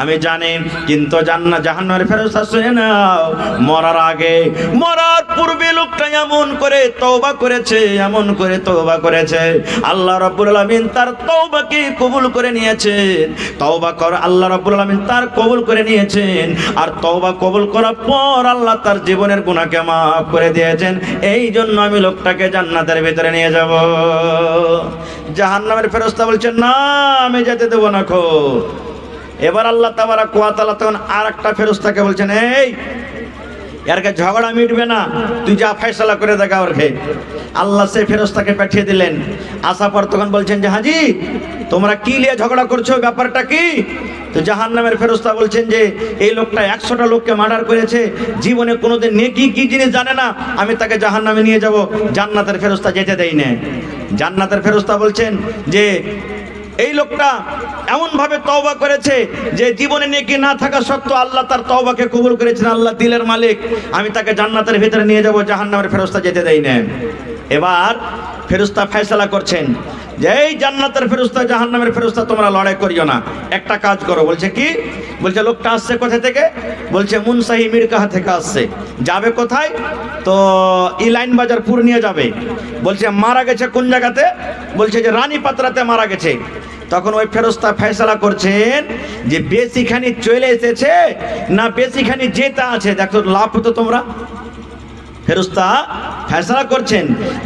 Speaker 1: আমি জানি, কিন্তু জাহান্নামের ফেরেশতা শুনে নাও, মরার আগে, মরার পূর্বে লোকটা এমন করে তওবা করেছে, এমন করে তওবা করেছে, আল্লাহ রাব্বুল আলামিন তার তওবাকে কবুল করে নিয়েছেন। তওবা কর, আল্লাহ রাব্বুল আলামিন তার কবুল করে নিয়েছেন, আর তওবা কবুল করার পর আল্লাহ তার জীবনের গুনাহকে maaf করে দিয়েছেন। এই জন্য আমি লোকটাকে জান্নাতের ভিতরে নিয়ে যাব। জাহান্নামের ফেরেশতা বলছেন, না, আমি যেতে দেব না খো। এবার আল্লাহ তাবারাক ওয়া তাআলা তখন আরেকটা ফেরেশতাকে বলছেন, এই এরকে ঝগড়া মিটবে না, তুই যা ফয়সালা করে দেখা ওর খে। আল্লাহ সেই ফেরেশতাকে পাঠিয়ে দিলেন। আসার পর তখন বলছেন যে, হাজি, তোমরা কি নিয়ে ঝগড়া করছো, ব্যাপারটা কি? তো জাহান্নামের ফেরেশতা বলছেন যে, এই লোকটা 100টা লোককে মার্ডার করেছে, জীবনে কোনোদিন নেকি কি জিনিস জানে না, আমি তাকে জাহান্নামে নিয়ে যাব। জান্নাতের ফেরেশতা যেতে দেয় না। জান্নাতের ফেরেশতা বলছেন যে, এই লোকটা এমন ভাবে তওবা করেছে যে জীবনে নেকি না থাকা সত্ত্বেও আল্লাহ তার তওবাকে কবুল করেছেন, আল্লাহ দিলের মালিক, আমি তাকে জান্নাতের ভিতরে নিয়ে যাব, জাহান্নামের ফেরেশতা যেতে দেয় না। এবার ফেরেশতা ফয়সালা করছেন যে, এই জান্নাতের ফেরেশতা জাহান্নামের ফেরেশতা তোমরা লড়াই করিও না, একটা কাজ করো। বলছে কি? বলছে লোকটা আসছে কোথা থেকে? বলছে মুনসাহি মিরকাহা থেকে আসছে। যাবে কোথায়? তো ইলাইন বাজার পূর্ণিয়া যাবে। বলছে মারা গেছে কোন জায়গাতে? বলছে যে রানী পাত্রাতে মারা গেছে। তখন ওই ফেরেশতা ফয়সালা করছেন যে বেশিখানি চলে এসেছে না বেশিখানি যেতে আছে, দেখো লাভ হতো তোমরা। ফেরেশতা ফয়সালা করছেন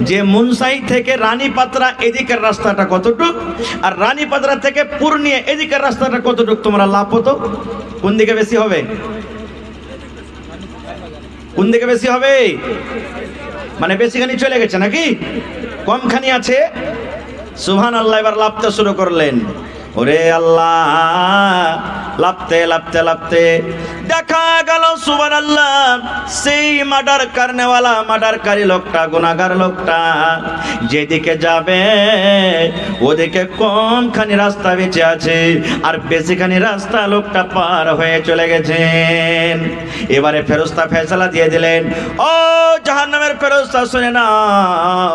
Speaker 1: যে মুনসাই থেকে রানী পাত্রা এদিকের রাস্তাটা কতটুক, আর রানী পাত্রা থেকে পূর্ণিয়া এদিকের রাস্তাটা কতটুক, তোমরা লাভ হতো কোন দিকে বেশি হবে? কোন দিকে বেশি হবে? মানে বেশিখানি চলে গেছে নাকি কমখানি আছে? সুবহানাল্লাহ। এবার লাফতে শুরু করলেন। ওরে আল্লাহ, লাফতে লাফতে লাফতে দেখা গেল সুবহানাল্লাহ সেই মার্ডার করনেওয়ালা মার্ডারকারী লোকটা, গুনাহগার লোকটা যেদিকে যাবে ওদিকে কমখানি রাস্তা বেঁচে আছে, আর বেশিখানি রাস্তা লোকটা পার হয়ে চলে গেছেন। এবারে ফেরেশতা ফয়সালা দিয়ে দিলেন, ও জাহান্নামের ফেরেশতা শুনে নাও,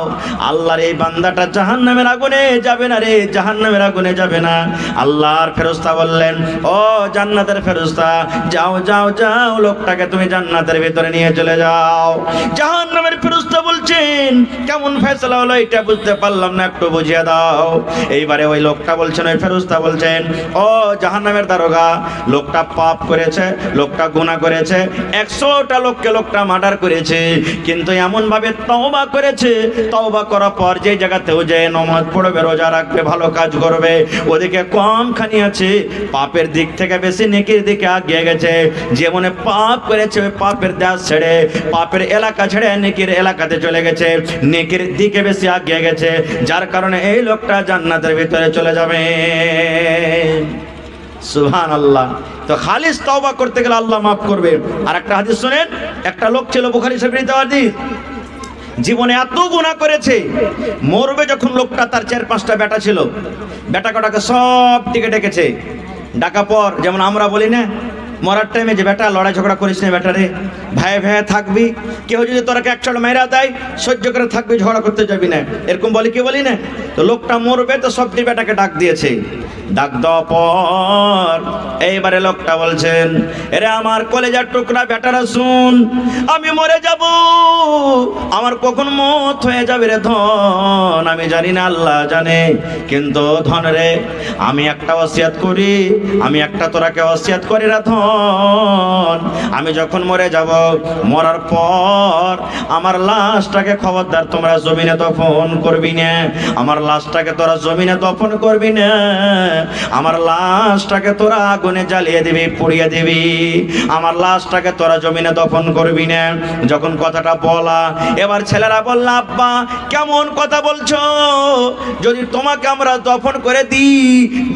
Speaker 1: আল্লাহর এই বান্দাটা জাহান্নামের আগুনে যাবে না রে, জাহান্নামের আগুনে যাবে না। আল্লাহর ফেরেশতা বললেন, ও জান্নাতের ফেরেশতা, যাও যাও যাও, লোকটাকে তুমি জান্নাতের ভিতরে নিয়ে চলে যাও। জাহান্নামের ফেরেশতা বলছেন, কেমন ফয়সালা হলো এটা বুঝতে পারলাম না, একটু বুঝিয়ে দাও। এইবারে ওই লোকটা বলছেন, ওই ফেরেশতা বলছেন, ও জাহান্নামের দারোগা, লোকটা পাপ করেছে, লোকটা গুনাহ করেছে, 100টা লোককে লোকটা মার্ডার করেছে, কিন্তু এমন ভাবে তওবা করেছে, তওবা করার পর যে জায়গাতেও যে নামাজ পড়বে, রোজা রাখবে, ভালো কাজ করবে, ওদিকে কমখানি আছে, পাপের দিক থেকে বেশি নেকির দিকে এগিয়ে গেছে। জীবনে পাপ করেছে, ওই পাপের দেশ ছেড়ে, পাপের এলাকা ছেড়ে নেকির এলাকাতে চলে গেছে, নেকির দিকে বেশি এগিয়ে গেছে, যার কারণে এই লোকটা জান্নাতের ভিতরে চলে যাবে। সুবহানাল্লাহ। তো খালিস তওবা করতে গেলে আল্লাহ মাফ করবে। আর একটা হাদিস শুনেন, একটা লোক ছিল, বুখারী শরীফের হাদিস, জীবনে এত গুনাহ করেছে, মরবে যখন লোকটা, তার 4-5টা বেটা ছিল, বেটা কটাকে সব দিকে ডেকেছে। ডাকা পর যেমন আমরা বলি না মরার টাইমে যে বেটা লড়াই ঝগড়া করিস না বেটা রে, ভাই ভাই থাকবি, কেউ যদি তোরাকে এক চড় মেরা দেয় সহ্য করে থাকবি, ঝগড়া করতে যাবি না, এরকম বলি কি বলি না। তো লোকটা মরবে তো সবটি বেটাকে ডাক দিয়েছে। ডাক দেওয়ার পর এইবারে লোকটা বলছেন, এরে আমার কলেজার টুকরা বেটারা শুন, আমি মরে যাব, আমার কখন মত হয়ে যাবে রে ধন আমি জানি না, আল্লাহ জানে, কিন্তু ধন রে আমি একটা ওসিয়ত করি, আমি একটা তোরাকে ওসিয়ত করি রে ধন, আমি যখন মরে যাব, মরার পর আমার লাশটাকে খবরদার তোমরা জমিনে দফন করবি না, আমার লাশটাকে তোরা জমিনে দফন করবি না, আমার লাশটাকে তোরা আগুনে জ্বালিয়ে দিবি, পুড়িয়ে দিবি, আমার লাশটাকে তোরা জমিনে দফন করবি না। যখন কথাটা বলা, এবার ছেলেরা বলল, আব্বা কেমন কথা বলছো, যদি তোমাকে আমরা দফন করে দিই,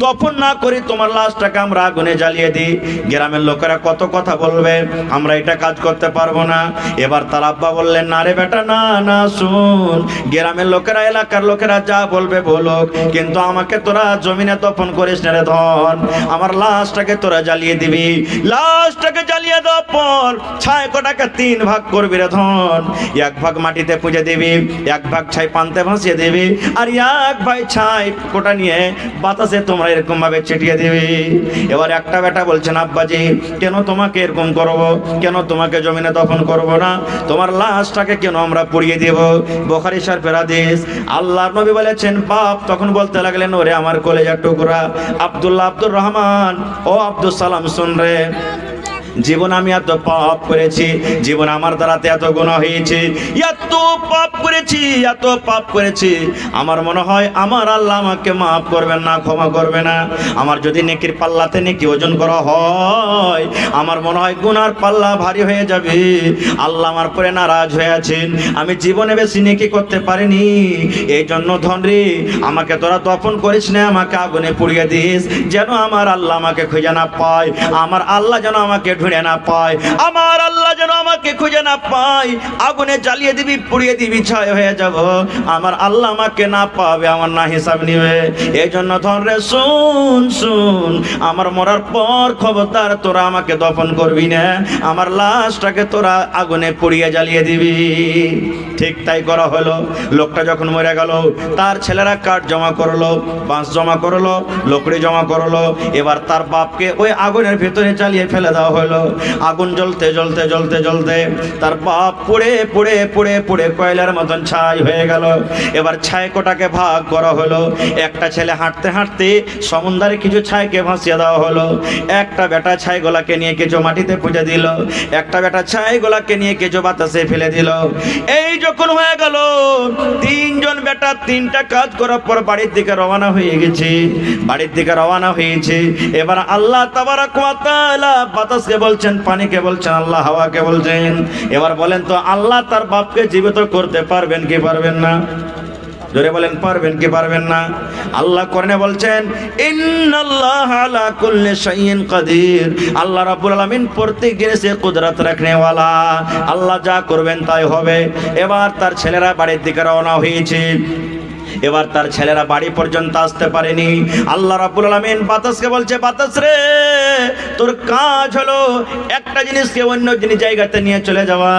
Speaker 1: দফন না করি তোমার লাশটাকে আমরা আগুনে জ্বালিয়ে দিই, গ্রামের লোকেরা কত কথা বলবে, আমরা এটা কাজ করতে পারবো না। এবার তার আব্বা বললেন, না রে বেটা, না না, শুন, গ্রামের লোকেরা, এলাকার লোকেরা যা বলবে বলুক, কিন্তু আমাকে তোরা জমিনে দফন করিস না রে ধন, আমার লাশটাকে তোরা জ্বালিয়ে দিবি, লাশটাকে জ্বালিয়ে দেওয়ার পর ছাই কটাকে 3 ভাগ করবি রে ধন, 1 ভাগ মাটিতে পুঁজে দিবি, 1 ভাগ ছাই পান্তে ভাসিয়ে দিবি, আর 1 ভাগ ছাই কোটা নিয়ে বাতাসে তোমরা এরকম ভাবে ছিটিয়ে দিবি। এবার একটা বেটা বলছেন, আব্বাজি কেন তোমাকে এরকম করব, কেন তোমাকে জমিনে দফন করব না, তোমার লাশটাকে কেন আমরা পুড়িয়ে দেব। বুখারী শরীফের হাদিস। আল্লাহর নবী বলেছেন, বাপ তখন বলতে লাগলেন, ওরে আমার কলেজার টুকরা আব্দুল্লাহ, আব্দুর রহমান, ও আব্দুল সালাম, শুন রে, জীবন আমি এত পাপ করেছি, জীবন আমার দ্বারাতে এত গুনাহ হয়েছে, এত পাপ করেছি, এত পাপ করেছি, আমার মনে হয় আমার আল্লাহ আমাকে মাফ করবেন না, ক্ষমা করবে না। আমার যদি নেকির পাল্লাতে নেকি ওজন করা হয়, আমার মনে হয় গুনার পাল্লা ভারী হয়ে যাবে, আল্লাহ আমার পরে নারাজ হয়ে আছেন, আমি জীবনে বেশি নেকি করতে পারিনি, এই জন্য ধনরি আমাকে তোরা দফন করিস না, আমাকে আগুনে পুড়িয়ে দিস, যেন আমার আল্লাহ আমাকে খুঁজে না পায়, আমার আল্লাহ যেন আমাকে ভিড়ে না পায়, আমার আল্লাহ যেন আমাকে খুঁজে না পায়, আগুনে জ্বালিয়ে দিবি, পুড়িয়ে দিবি, ছাই হয়ে যাব, আমার আল্লাহ আমাকে না পাবে, আমার না হিসাব নিবে। এই জন্য ধরে শুন শুন, আমার মরার পর খবরদার তোরা আমাকে দফন করবি না, আমার লাশটাকে তোরা আগুনে পুড়িয়ে জ্বালিয়ে দিবি। ঠিক তাই করা হলো। লোকটা যখন মরে গেল, তার ছেলেরা কাঠ জমা করলো, বাঁশ জমা করলো, লকড়ি জমা করলো। এবার তার বাপকে ওই আগুনের ভিতরে জ্বালিয়ে ফেলে দেওয়া হলো। আগুন জ্বলতে জ্বলতে জ্বলতে জ্বলতে তার বাপ পুড়ে পুড়ে পুড়ে পুড়ে কয়লার মতন ছাই হয়ে গেল। এবার ছাই কোটাকে ভাগ করা হলো। একটা ছেলে হাঁটতে হাঁটতে সমুদ্রে কিছু ছাইকে ভাসিয়ে দেওয়া হলো। একটা বেটা ছাইগুলাকে নিয়ে কিছু মাটিতে পুঁতে দিল, একটা বেটা ছাইগুলাকে নিয়ে কিছু বাতাসে ফেলে দিল। এই যখন হয়ে গেল, তিনজন বেটা তিনটা কাজ করার পর বাড়ির দিকে রওনা হয়ে গেছে, বাড়ির দিকে রওনা হয়েছে। এবার আল্লাহ তাবারাক ওয়া তাআলা বাতাসকে বলছেন, পানিকে বলছেন, আল্লাহ হাওয়াকে বলছেন, এবার বলেন তো আল্লাহ তার বাপকে জীবিত করতে পারবেন কি পারবেন না? জোরে বলেন, পারবেন কি পারবেন না? আল্লাহ কোরআনে বলছেন, ইন্নাল্লাহা আলা কুল্লি শাইইন কাদির, আল্লাহ রাব্বুল আলামিন প্রত্যেক জিনিসে কুদরত রাখনে ওয়ালা, আল্লাহ যা করবেন তাই হবে। এবার তার ছেলেরা বাড়ির দিকে রওনা হয়েছে। এবার তার ছেলেরা বাড়ি পর্যন্ত আসতে পারেনি। আল্লাহ রাব্বুল আলামিন বাতাসকে বলছে, বাতাস রে, তোর কাজ হলো একটা জিনিসকে অন্য জিনিস জায়গাতে নিয়ে চলে যাওয়া।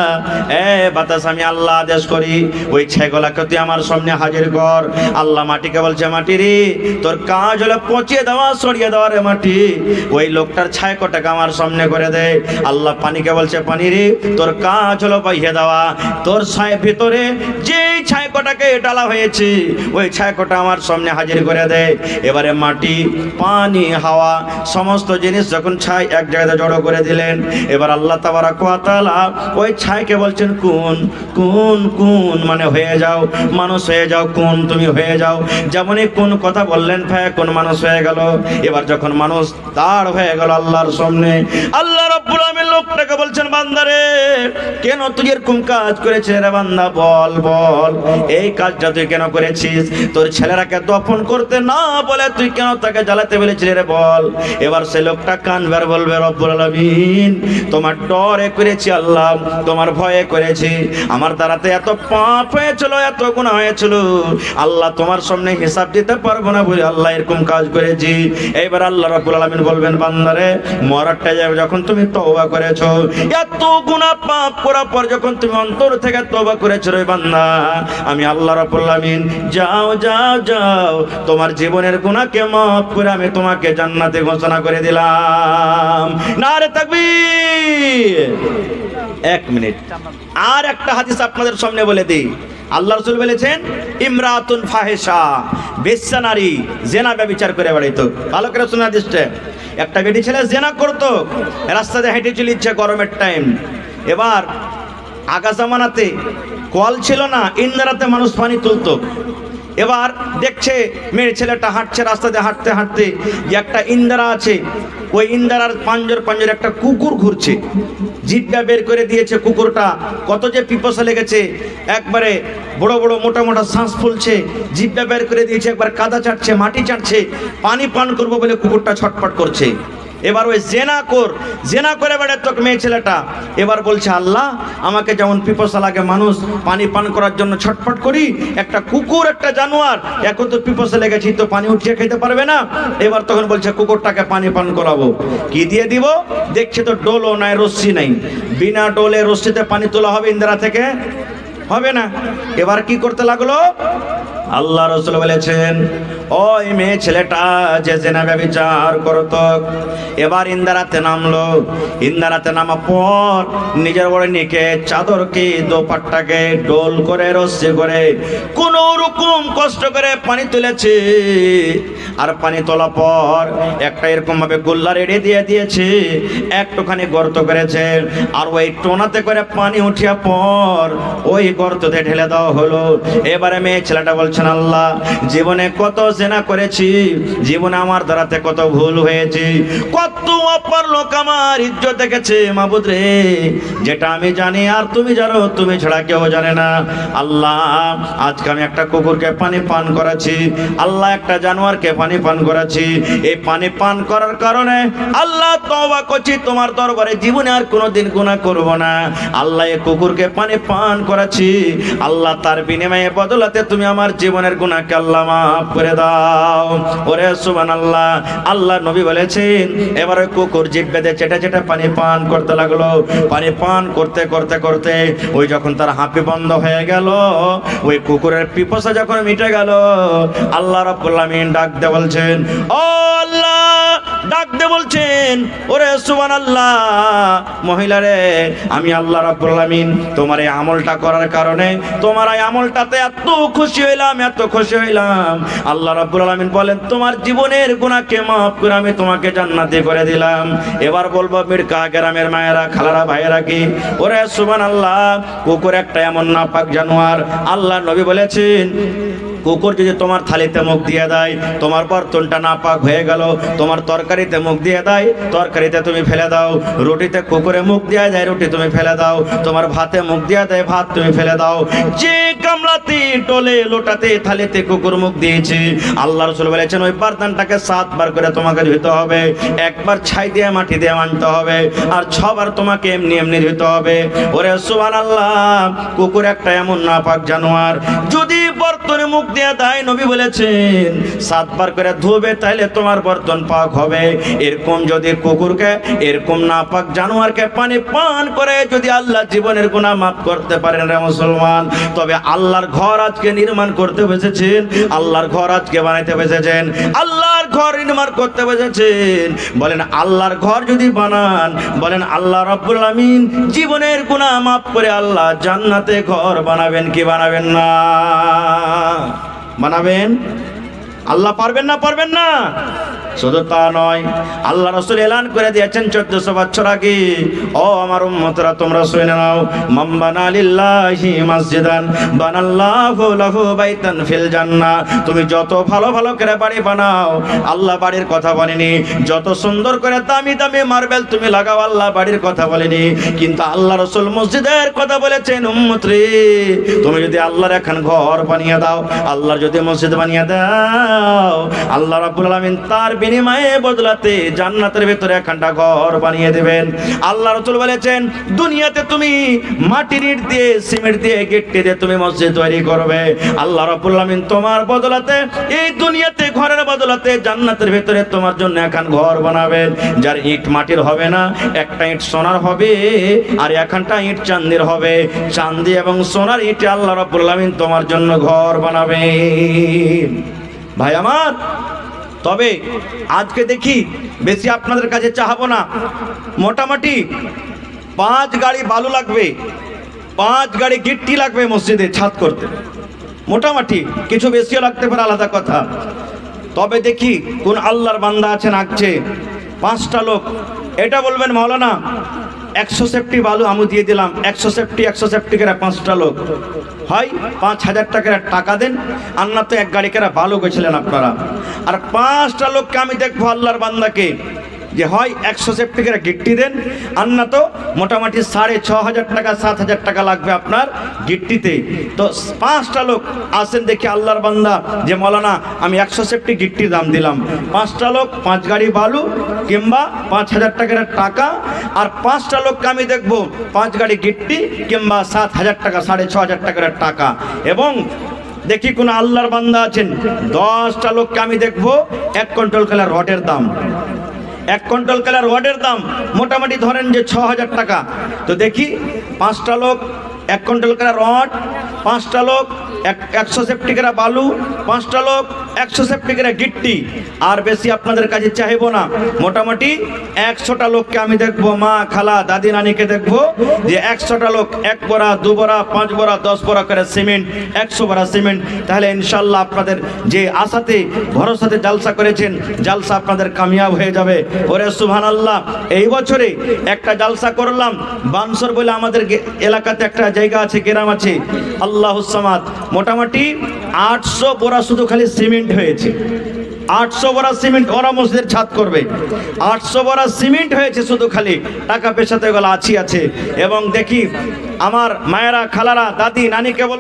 Speaker 1: বাতাস, আমি আল্লাহ আদেশ করি ওই ছাইগুলাকে তুই আমার সামনে হাজির কর। আল্লাহ মাটিকে বলছে, মাটি রে, তোর কাজ হলো পচিয়ে দেওয়া, সরিয়ে দেওয়া রে মাটি, ওই লোকটার ছাই কটাকে আমার সামনে করে দে। আল্লাহ পানিকে বলছে, পানি রে, তোর কাজ হলো বাইয়ে দেওয়া, তোর ছাই ভিতরে যেই ছাই কটাকে ডালা হয়েছে ওই ছায়াকটা আমার সামনে হাজির করে দেয়। এবারে মাটি, পানি, হাওয়া সমস্ত জিনিস যখন ছাই এক জায়গায় জড়ো করে দিলেন, এবার আল্লাহ তাবারাক ওয়া তাআলা ওই ছাইকে বলছেন, কোন কোন কোন, মানে হয়ে যাও, মানুষ হয়ে যাও, কোন তুমি হয়ে যাও। যেমনই কোন কথা বললেন, কোন মানুষ হয়ে গেল। এবার যখন মানুষ দাঁড় হয়ে গেল আল্লাহর সামনে, আল্লাহ রাব্বুল আলামিন লোকটাকে বলছেন, বান্দারে, কেন তুই এরকম কাজ করেছিস রে বান্দা, বল বল, এই কাজটা তুই কেন করেছিস? তোর ছেলেরাকে দফন করতে না বলে তুই কেন তাকে জ্বালাতে বলেছিলি রে, বল। এবার সে লোকটা কানবার বলবে, রব্বুল আলামিন, তোমার ডরে করেছি আল্লাহ, তোমার ভয়ে করেছি, আমার দ্বারাতে এত পাপ হয়েছিল, এত গুনাহ হয়েছিল আল্লাহ, তোমার সামনে হিসাব দিতে পারবো না বলে আল্লাহ এরকম কাজ করেছি। এইবার আল্লাহ রাব্বুল আলামিন বলবেন, বান্দারে, মরারটা যখন তুমি তওবা করেছো, এত গুনাহ পাপ করার পর যখন তুমি অন্তর থেকে তওবা করেছো রে বান্দা, আমি আল্লাহ রাব্বুল আলামিন যাও যাও যাও, তোমার জীবনের গুনাহকে মাফ করে আমি তোমাকে জান্নাতে ঘোষণা করে দিলাম। নারে তাকবীর। এক মিনিট, আর একটা হাদিস আপনাদের সামনে বলে দিই। আল্লাহ রাসূল বলেছেন, ইমরাতুন ফাহিশা, বেশ্যা নারী, জেনা ব্যভিচার করে বেড়াইতো। ভালো করে শুনে হাদিসটা। একটা বেটি ছেলে জেনা করতো, রাস্তাতে হেঁটে চলিচ্ছে গরমের টাইম। এবার আগা জামানাতে কল ছিল না, ইন্দারাতে মানুষ পানি তুলতো। এবার দেখছে মেয়ে ছেলেটা হাঁটছে, রাস্তাতে হাঁটতে হাঁটতে একটা ইন্দারা আছে, ওই ইন্দারার পাঞ্জর একটা কুকুর ঘুরছে, জিভটা বের করে দিয়েছে। কুকুরটা কত যে পিপাসা লেগেছে, একবারে বড় বড় মোটা মোটা শ্বাস ফুলছে, জিভটা বের করে দিয়েছে, একবার কাদা চাটছে, মাটি চাটছে, পানি পান করবো বলে কুকুরটা ছটফট করছে। এবার ওই জেনা করে বেড়াতো মেয়ে ছেলেটা। এবার বলছে, আল্লাহ, আমাকে যেমন পিপাসা লাগে, মানুষ পানি পান করার জন্য ছটফট করি, একটা কুকুর, একটা জানোয়ার, এখন তো পিপাসা লেগেছি, তো পানি উঠিয়ে খেতে পারবে না। এবার তখন বলছে, কুকুরটাকে পানি পান করাবো, কি দিয়ে দিব? দেখছে তো ডোলও নাই, রশ্মি নাই, বিনা ডোলে রশ্মিতে পানি তোলা হবে ইন্দিরা থেকে? হবে না। এবার কি করতে লাগলো? আল্লাহ রাসূল বলেছেন, ওই মেয়ে ছেলেটা যে জেনা ব্যভিচার করত, এবার ইন্দারাতে নামলো। ইন্দারাতে নামার পর নিজের বড় নিকে চাদরকে, দোপাট্টাকে ডোল করে, রশ্মি করে, কোন রকম কষ্ট করে পানি তুলেছে। আর পানি তোলা পর একটা এরকম ভাবে গোল্লা রেডি দিয়ে দিয়েছে, একটুখানি গর্ত করেছে, আর ওই টোনাতে করে পানি উঠিয়া পর ওই গর্ততে ঢেলে দেওয়া হলো। এবারে মেয়ে ছেলেটা বলছেন, আল্লাহ, জীবনে কত জেনা করেছি, জীবনে আমার দ্বারাতে কত ভুল হয়েছে, কত অপর লোক আমার ইজ্জত দেখেছে, মাবুদ রে, যেটা আমি জানি আর তুমি জানো, তুমি ছাড়া কেউ জানে না। আল্লাহ, আজকে আমি একটা কুকুরকে পানি পান করাচ্ছি, আল্লাহ, একটা জানোয়ারকে পানি পান করাচ্ছি, এই পানি পান করার কারণে আল্লাহ তওবা করছি তোমার দরবারে জীবনে আর কোনোদিন গুনাহ করব না। আল্লাহ এই কুকুরকে পানি পান করাচ্ছি, আল্লাহ তার বিনিময়ে বদলাতে তুমি আমার জীবনের গুনাহকে আল্লাহ মাফ করে দাও। ওরে সুবহানাল্লাহ। আল্লাহ নবী বলেছেন এবার ওই কুকুর জিভ বেঁধে চেটে চেটে পানি পান করতে লাগলো। পানি পান করতে করতে করতে ওই যখন তার হাঁপি বন্ধ হয়ে গেল, ওই কুকুরের পিপাসা যখন মিটে গেল, আল্লাহ রাব্বুল আলামিন ডাক দিয়ে বলছেন, ও আল্লাহ, ডাক দিয়ে বলছেন, ওরে সুবহানাল্লাহ, মহিলা রে, আমি আল্লাহ রাব্বুল আলামিন তোমার এই আমলটা করার কারণে, তোমার এই আমলটাতে এত খুশি হইলাম, এত খুশি হইলাম। আল্লাহ রাব্বুল আলামিন বলেন তোমার জীবনের গুনাহকে মাফ করে আমি তোমাকে জান্নাতি করে দিলাম। এবার বলবো মিরকা গ্রামের মায়েরা, খালারা, ভাইয়েরা কি, ওরে সুবহানাল্লাহ, কুকুর একটা এমন নাপাক জানোয়ার। আল্লাহ নবী বলেছেন কুকুর যদি তোমার থালিতে মুখ দিয়ে দেয়, তোমার বর্তনটা নাপাক হয়ে গেল। তোমার তরকারিতে মুখ দিয়ে দেয়, তরকারিতে তুমি ফেলে দাও। রুটিতে কুকুরে মুখ দিয়ে দেয়, রুটি তুমি ফেলে দাও। তোমার ভাতে মুখ দিয়ে দেয়, ভাত তুমি ফেলে দাও। যে গামলাতে, টোলে, লোটাতে, থালিতে কুকুর মুখ দিয়েছে, আল্লাহ রাসূল বলেছেন ওই বারদানটাকে 7 বার করে তোমাকে ধুতে হবে। একবার ছাই দিয়ে মাটি দিয়ে মানতে হবে, আর 6 বার তোমাকে এমনি এমনি ধুতে হবে। ওরে সুবহানাল্লাহ, কুকুর একটা এমন নাপাক জানোয়ার, যদি বর্তনে মুখ দিয়ে দেয়, নবী বলেছেন 7 বার করে ধুবে, তাইলে তোমার বর্তন পাক হবে। এরকম যদি কুকুরকে, এরকম নাপাক জানোয়ারকে পানি পান করে যদি আল্লাহ জীবনের গুনাহ মাফ করতে পারেন রে মুসলমান, তবে আল্লাহর ঘর আজকে নির্মাণ করতে বসেছেন, আল্লাহর ঘর আজকে বানাইতে বসেছেন, আল্লাহর ঘর নির্মাণ করতে বসেছেন। বলেন আল্লাহর ঘর যদি বানান, বলেন আল্লাহ রাব্বুল আলামিন জীবনের গুনাহ মাফ করে আল্লাহ জান্নাতে ঘর বানাবেন কি বানাবেন না? বানাবেন। আল্লাহ পারবেন না? পারবেন না। শুধু তা নয়, আল্লাহ রাসূল এলান করে দিয়েছেন 1400 বছর আগে, ও আমার উম্মতরা তোমরা শুনে নাও, মান বানা লিল্লাহি মসজিদান বানাল্লাহু লাহু বাইতান ফিল জান্নাহ। তুমি যত ভালো ভালো করে বাড়ি বানাও, আল্লাহ বাড়ির কথা বলেনি। যত সুন্দর করে দামি দামি মার্বেল তুমি লাগাও, আল্লাহ বাড়ির কথা বলেনি। কিন্তু আল্লাহ রাসূল মসজিদের কথা বলেছেন। উম্মত রে, তুমি যদি আল্লাহর এখন ঘর বানিয়ে দাও, আল্লাহর যদি মসজিদ বানিয়ে দাও, আল্লাহ রাব্বুল আলামিন তার বিনিময়ে বদলাতে জান্নাতের ভিতরে একখানা ঘর বানিয়ে দেবেন। আল্লাহ রাসূল বলেছেন দুনিয়াতে তুমি মাটির ইট দিয়ে, সিমেন্ট দিয়ে, গিট্টি দিয়ে তুমি মসজিদ তৈরি করবে, আল্লাহ রাব্বুল আলামিন তোমার বদলাতে, এই দুনিয়াতে ঘরের বদলাতে জান্নাতের ভিতরে তোমার জন্য একখান ঘর বানাবেন, যার ইট মাটির হবে না, একটা ইট সোনার হবে, আর একখানটা ইট চাঁদির হবে। চাঁদি এবং সোনার ইটে আল্লাহ রাব্বুল আলামিন তোমার জন্য ঘর বানাবেন। ভাই আমার, তবে আজকে দেখি বেশি আপনাদের কাছে চাহাবো না, মোটামুটি 5 গাড়ি বালু লাগবে, 5 গাড়ি গিট্টি লাগবে মসজিদে ছাদ করতে। মোটামুটি কিছু বেশিও লাগতে পারে, আলাদা কথা। তবে দেখি কোন আল্লাহর বান্দা আছেন আঁকছে 5টা লোক, এটা বলবেন মাওলানা 100 সেফটি বালু আমি দিয়ে দিলাম, 100 সেফটি করে 5টা লোক হয় 5000 টাকার টাকা দেন, আর না তো 1 গাড়ি করে বালু গেছিলেন আপনারা। আর 5টা লোককে আমি দেখবো আল্লাহর বান্দাকে, যে হয় 100 সেফটি করে গিট্টি দেন, আর না তো মোটামুটি 6500 টাকা 7000 টাকা লাগবে আপনার গিট্টিতে। তো 5টা লোক আসেন দেখি আল্লাহর বান্দা, যে মৌলানা আমি 100 সেফটি গিট্টির দাম দিলাম, 5টা লোক 5 গাড়ি বালু কিংবা 5000 টাকার টাকা, আর 5টা লোককে আমি দেখবো 5 গাড়ি গিট্টি কিংবা 7000 টাকা 6500 টাকার টাকা। এবং দেখি কোন আল্লাহর বান্দা আছেন 10টা লোককে আমি দেখবো 1 কুইন্টাল কালার রডের দাম, 1 কুইন্টাল কালার রডের দাম মোটামুটি ধরেন যে 6000 টাকা। তো দেখি 5টা লোক 1 কুইন্টাল কালার রড, 5টা লোক 100 সেফটি করে বালু, 5টা লোক 100 সেফটি করে গিট্টি। আর বেশি আপনাদের কাছে চাইবো না, মোটামুটি 100টা লোককে আমি দেখবো, মা, খালা, দাদি, নানিকে দেখবো, যে 100টা লোক 1 বোরা, 2 বোরা, 5 বোরা, 10 বোরা করে সিমেন্ট, 100 বোরা সিমেন্ট। তাহলে ইনশাল্লাহ আপনাদের যে আশাতে ভরসাতে জালসা করেছেন, জালসা আপনাদের কামিয়াব হয়ে যাবে। ওরে সুবহানাল্লাহ, এই বছরে একটা জালসা করলাম বানসর বলে আমাদের এলাকাতে একটা জায়গা আছে, গ্রাম আছে, আল্লাহুস সামাদ। মোটামুটি 800 বোরা শুধু খালি সিমেন্ট হয়েছে, 800 বোরা সিমেন্ট। ওরা মসজিদের ছাদ করবে, 800 বোরা সিমেন্ট হয়েছে শুধু খালি। টাকা পয়সাতে এগুলো আছে। এবং দেখি আমার মায়েরা, খালারা, দাদি, নানিকে